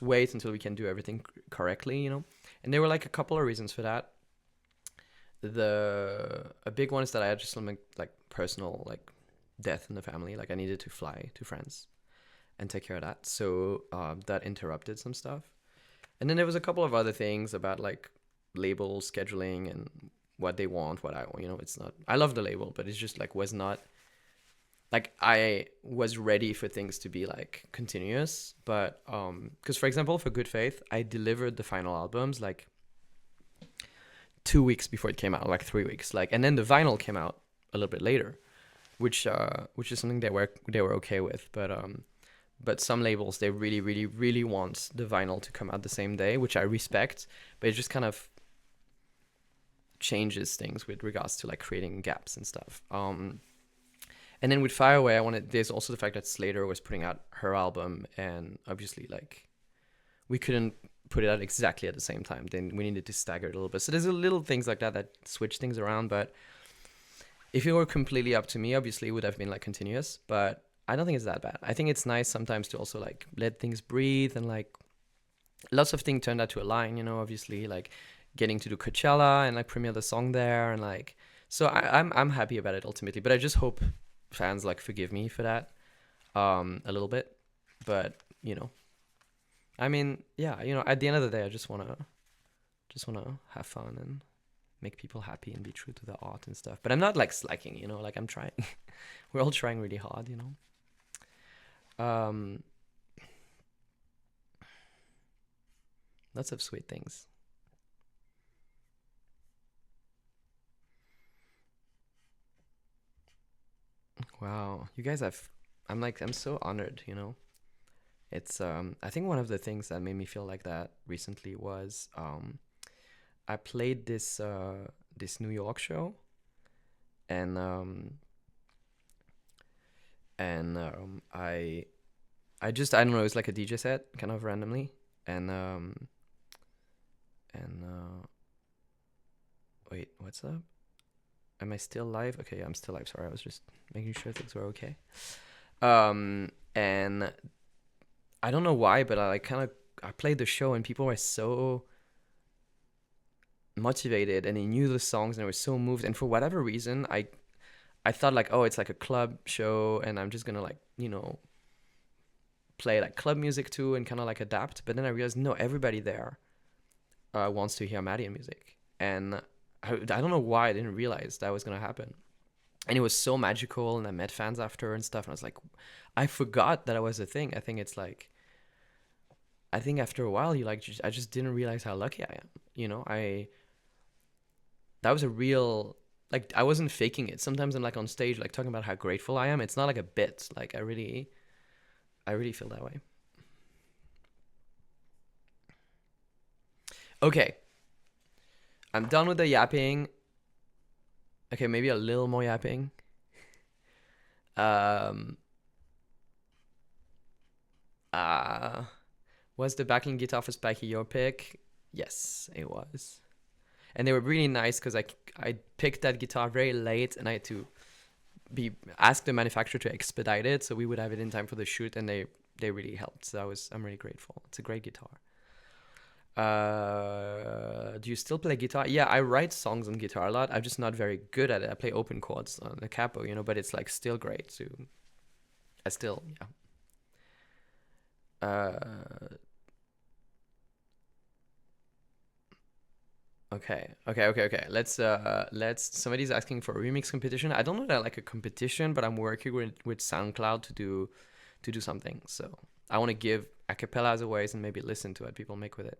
wait until we can do everything correctly, you know. And there were like a couple of reasons for that. A big one is that I had just some like personal like death in the family. Like I needed to fly to France and take care of that, so that interrupted some stuff. And then there was a couple of other things about like label scheduling and what they want, what I want. You know, it's not. I love the label, but it's just like was not. Like I was ready for things to be like continuous, but because for example for Good Faith, I delivered the final albums like 2 weeks before it came out, like 3 weeks, like, and then the vinyl came out a little bit later, which is something they were okay with, but some labels they really really really want the vinyl to come out the same day, which I respect, but it just kind of changes things with regards to like creating gaps and stuff. And then with Fire Away, there's also the fact that Slater was putting out her album, and obviously like we couldn't put it out exactly at the same time. Then we needed to stagger it a little bit. So there's a little things like that switch things around. But if it were completely up to me, obviously it would have been like continuous. But I don't think it's that bad. I think it's nice sometimes to also like let things breathe, and like lots of things turned out to align, you know, obviously like getting to do Coachella and like premiere the song there, and like, so I'm happy about it ultimately. But I just hope fans like forgive me for that a little bit. But you know, I mean, yeah, you know, at the end of the day I just want to have fun and make people happy and be true to the art and stuff. But I'm not like slacking, you know, like I'm trying. We're all trying really hard, you know. Lots of sweet things. Wow, you guys I'm so honored, you know. It's I think one of the things that made me feel like that recently was I played this New York show, and I don't know, it was like a DJ set kind of randomly, and wait, what's up? Am I still live? Okay, yeah, I'm still live. Sorry, I was just making sure things were okay. And I don't know why, but I played the show and people were so motivated and they knew the songs and they were so moved. And for whatever reason, I thought like, oh, it's like a club show and I'm just gonna like, you know, play like club music too and kind of like adapt. But then I realized, no, everybody there wants to hear madeon music. And I don't know why I didn't realize that was going to happen. And it was so magical, and I met fans after and stuff. And I was like, I forgot that it was a thing. I think it's like, I think after a while, I just didn't realize how lucky I am. You know, that was a real, like, I wasn't faking it. Sometimes I'm like on stage, like talking about how grateful I am. It's not like a bit. Like I really feel that way. Okay. I'm done with the yapping. Okay, maybe a little more yapping. Was the backing guitar for Spiky your pick? Yes, it was. And they were really nice because I picked that guitar very late, and I had to ask the manufacturer to expedite it so we would have it in time for the shoot, and they really helped. So I'm really grateful. It's a great guitar. Do you still play guitar? Yeah, I write songs on guitar a lot. I'm just not very good at it. I play open chords on the capo, you know, but it's like still great. So I still, yeah. Okay. Let's. Somebody's asking for a remix competition. I don't know that I like a competition, but I'm working with SoundCloud to do something. So I want to give a cappella as a ways and maybe listen to what people make with it.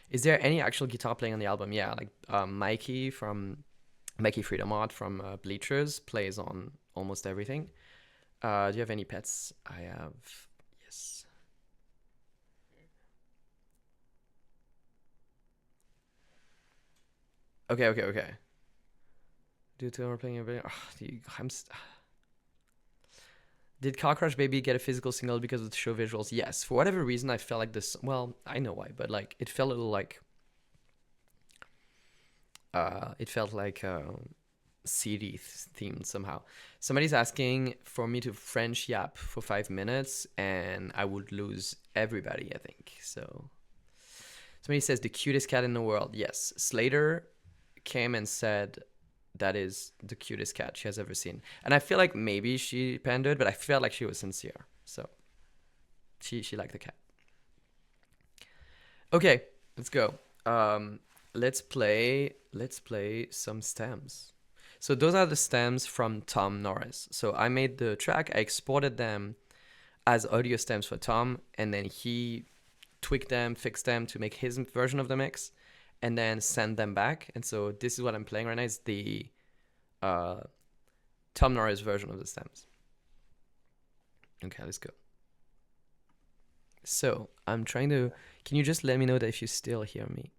Is there any actual guitar playing on the album? Yeah, like Mikey Freedom Art from Bleachers plays on almost everything. Do you have any pets? I have. Yes. Okay. Due to overplaying everything. Did Car Crash Baby get a physical single because of the show visuals? Yes. For whatever reason, I felt like this. Well, I know why, but like it felt a little like. It felt like CD themed somehow. Somebody's asking for me to French yap for 5 minutes, and I would lose everybody, I think. So somebody says the cutest cat in the world. Yes, Slater came and said that is the cutest cat she has ever seen, and I feel like maybe she pandered, but I felt like she was sincere. So she liked the cat. Okay, let's go. Let's play some stems. So those are the stems from Tom Norris. So I made the track, I exported them as audio stems for Tom, and then he tweaked them, fixed them to make his version of the mix, and then send them back. And so this is what I'm playing right now. It's the Tom Norris version of the stems. Okay, let's go. So I'm trying to. Can you just let me know that if you still hear me?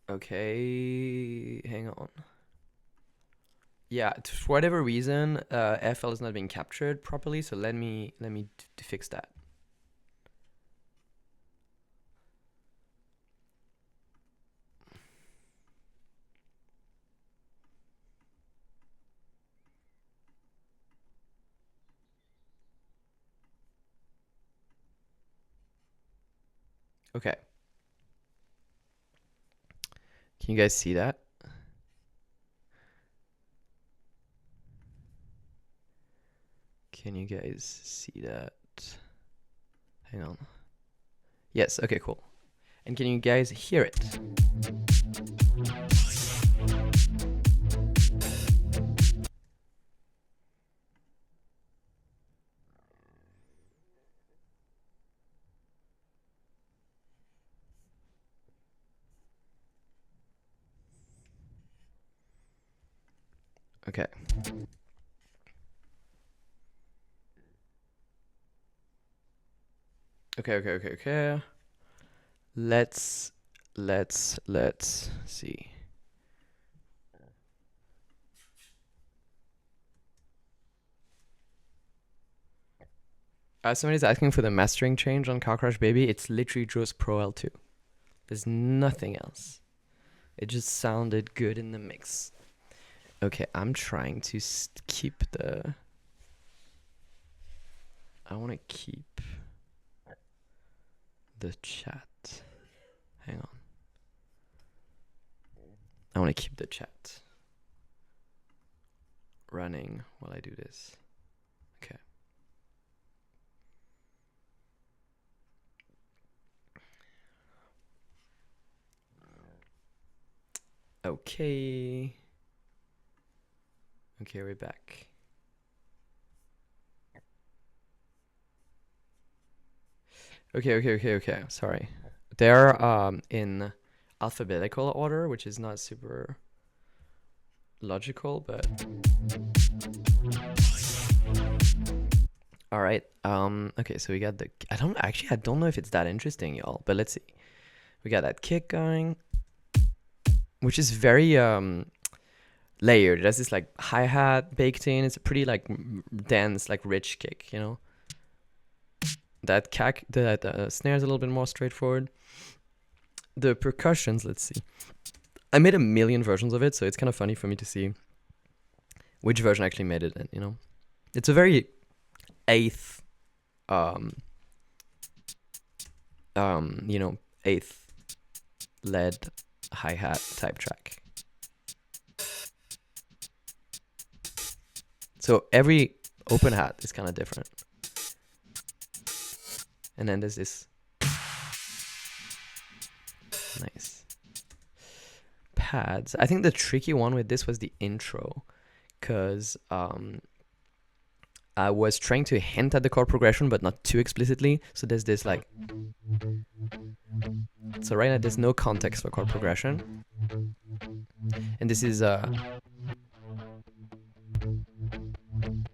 Okay, hang on. Yeah, for whatever reason, FL is not being captured properly. So let me fix that. Okay. Can you guys see that? Can you guys see that? Hang on. Yes, okay, cool. And can you guys hear it? Okay. Okay. Let's see. Somebody's asking for the mastering change on Car Crash Baby. It's literally just Pro L2. There's nothing else. It just sounded good in the mix. Okay, I'm trying to keep the. I want to keep the chat. Hang on. I want to keep the chat running while I do this. Okay. Okay. Okay, we're back. Okay. Sorry. They're in alphabetical order, which is not super logical, but all right. Okay, so we got the I don't know if it's that interesting, y'all, but let's see. We got that kick going, which is very layered. There's this like hi-hat baked in. It's a pretty like dense, like rich kick, you know. That snare is a little bit more straightforward. The percussions, let's see. I made a million versions of it, so it's kind of funny for me to see which version actually made it in, you know. It's a very eighth eighth led hi-hat type track. So every open hat is kind of different. And then there's this nice pads. I think the tricky one with this was the intro, because I was trying to hint at the chord progression, but not too explicitly. So there's this like, so right now there's no context for chord progression, and this is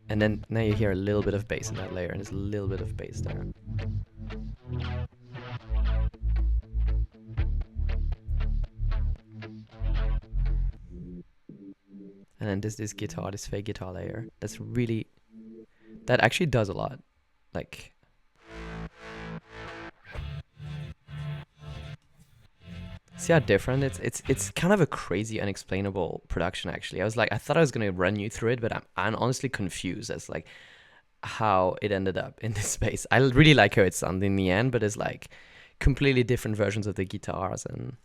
and then now you hear a little bit of bass in that layer, and there's a little bit of bass there. And then there's this guitar, this fake guitar layer. That actually does a lot. Like, see how different it's kind of a crazy, unexplainable production. Actually, I thought I was gonna run you through it, but I'm honestly confused as like how it ended up in this space. I really like how it sounded in the end, but it's like completely different versions of the guitars and.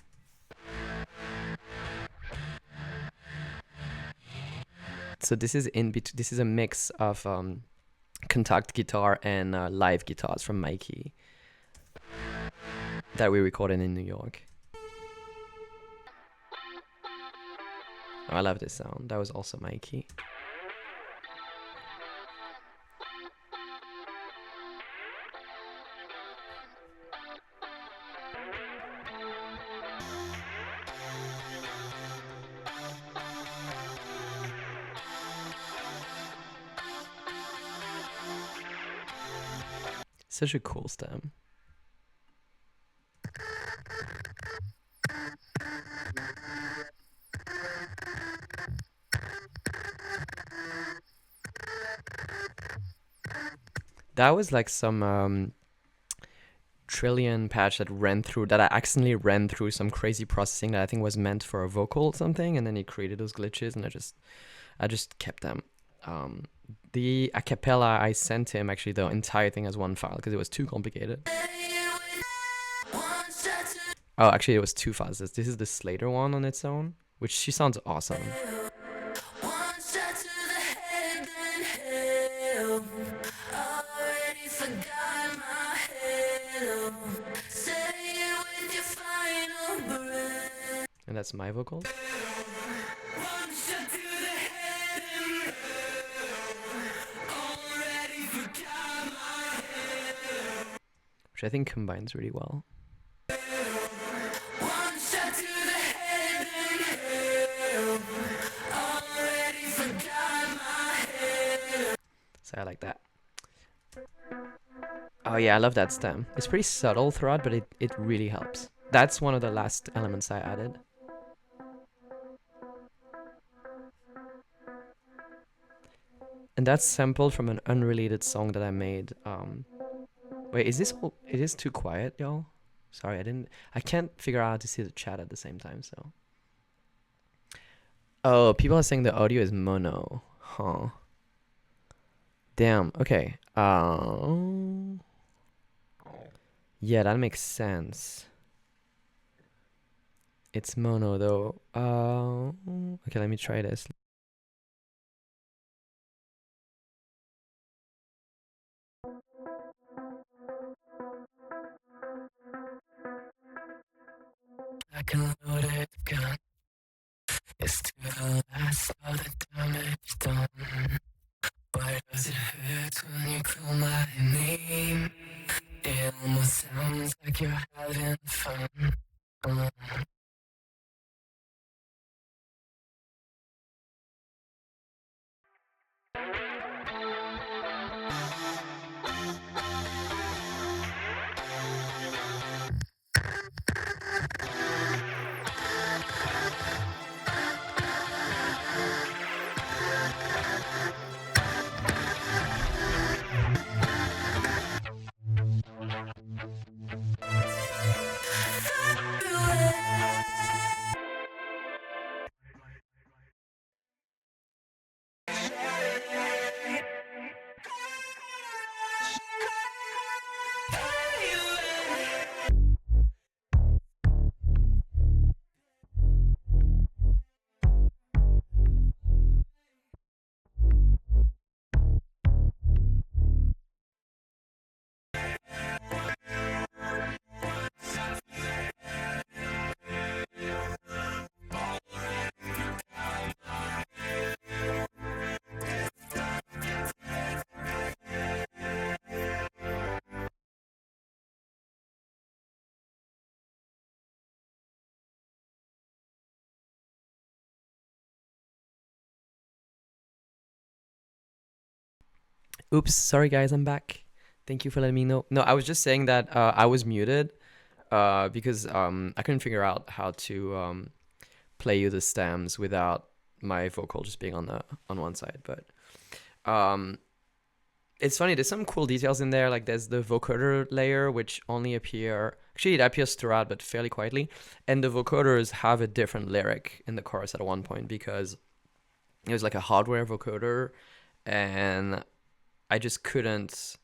So this is this is a mix of contact guitar and live guitars from Mikey that we recorded in New York. Oh, I love this sound. That was also Mikey. Such a cool stem. That was like some trillion patch that I accidentally ran through some crazy processing that I think was meant for a vocal or something, and then it created those glitches, and I just kept them. The a cappella I sent him, actually the entire thing as one file because it was too complicated. Oh, actually it was two files. This is the Slater one on its own, which she sounds awesome. And that's my vocals. Which I think combines really well. So I like that. Oh yeah, I love that stem. It's pretty subtle throughout, but it really helps. That's one of the last elements I added. And that's sampled from an unrelated song that I made. Wait, is this all? It is too quiet, y'all? Sorry, I can't figure out how to see the chat at the same time, so. Oh, people are saying the audio is mono. Huh. Damn, okay. Yeah, that makes sense. It's mono though. Okay, let me try this. I can load it gun. It's to the last of the damage done. Why does it hurt when you call my name? It almost sounds like you're having fun. Uh. Oops, sorry guys, I'm back. Thank you for letting me know. No, I was just saying that I was muted because I couldn't figure out how to play you the stems without my vocal just being on one side. But um, it's funny. There's some cool details in there. Like there's the vocoder layer, which only actually it appears throughout, but fairly quietly. And the vocoders have a different lyric in the chorus at one point because it was like a hardware vocoder, and I just couldn't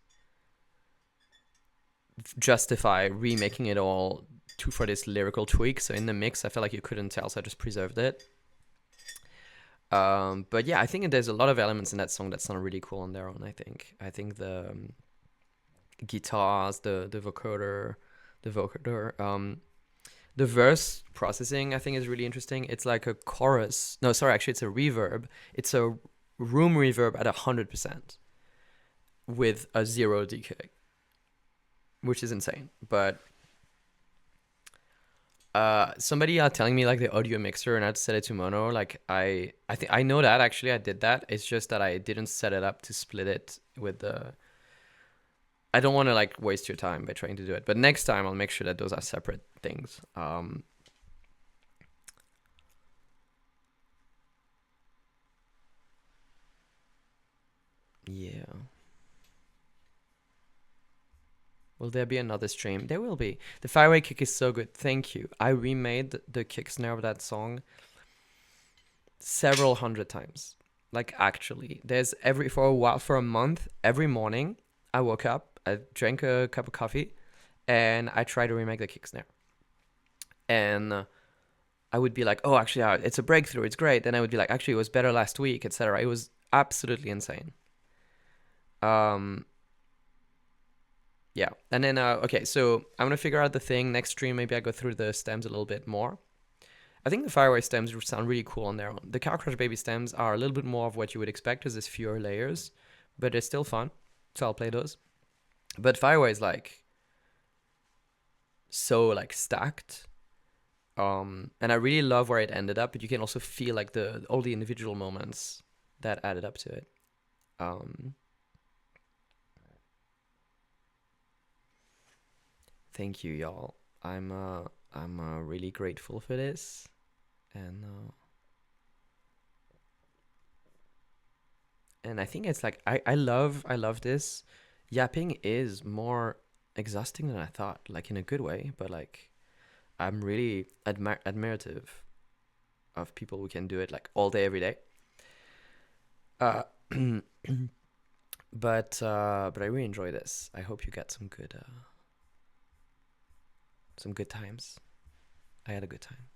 justify remaking it all for this lyrical tweak. So in the mix, I felt like you couldn't tell, so I just preserved it. But yeah, I think there's a lot of elements in that song that sound really cool on their own. I think the guitars, the vocoder, the verse processing, I think is really interesting. It's like a chorus. No, sorry, actually, it's a reverb. It's a room reverb at 100% with a 0 decay, which is insane. But somebody telling me like the audio mixer and I'd set it to mono. Like I think I know that actually I did that. It's just that I didn't set it up to split it with the. I don't want to like waste your time by trying to do it, but next time I'll make sure that those are separate things. Yeah. Will there be another stream? There will be. The Fireway kick is so good. Thank you. I remade the kick snare of that song several hundred times. Like actually, there's for a month, every morning, I woke up, I drank a cup of coffee, and I tried to remake the kick snare. And I would be like, oh, actually, it's a breakthrough. It's great. Then I would be like, actually, it was better last week, etc. It was absolutely insane. Yeah. And then, okay, so I'm going to figure out the thing. Next stream, maybe I go through the stems a little bit more. I think the Fireway stems sound really cool on their own. The Cow Crush Baby stems are a little bit more of what you would expect because there's fewer layers, but they're still fun. So I'll play those. But Fireway is like so like stacked. And I really love where it ended up, but you can also feel like all the individual moments that added up to it. Thank you, y'all. I'm really grateful for this, and I think it's like I love this. Yapping is more exhausting than I thought, like in a good way, but like I'm really admirative of people who can do it like all day every day. But I really enjoy this. I hope you get some good some good times. I had a good time.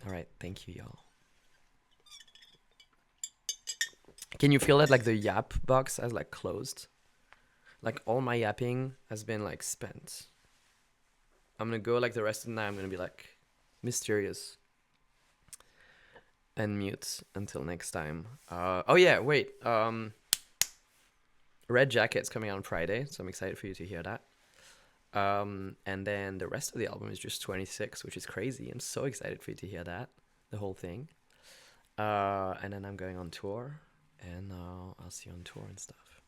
All right, thank you, y'all. Can you feel that like the yap box has like closed? Like all my yapping has been like spent. I'm gonna go like the rest of the night. I'm gonna be like mysterious and mute until next time. Oh yeah, wait. Red Jacket's coming out on Friday, so I'm excited for you to hear that. And then the rest of the album is just 26, which is crazy. I'm so excited for you to hear that, the whole thing. And then I'm going on tour, and I'll see you on tour and stuff.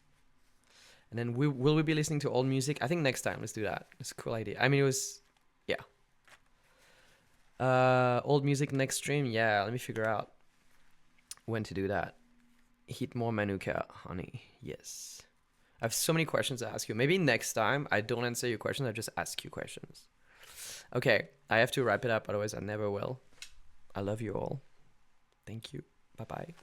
And then will we be listening to old music? I think next time. Let's do that. It's a cool idea. I mean, it was, yeah. Old music next stream. Yeah, let me figure out when to do that. Hit more Manuka, honey. Yes. I have so many questions to ask you. Maybe next time I don't answer your questions. I just ask you questions. Okay, I have to wrap it up. Otherwise, I never will. I love you all. Thank you. Bye-bye.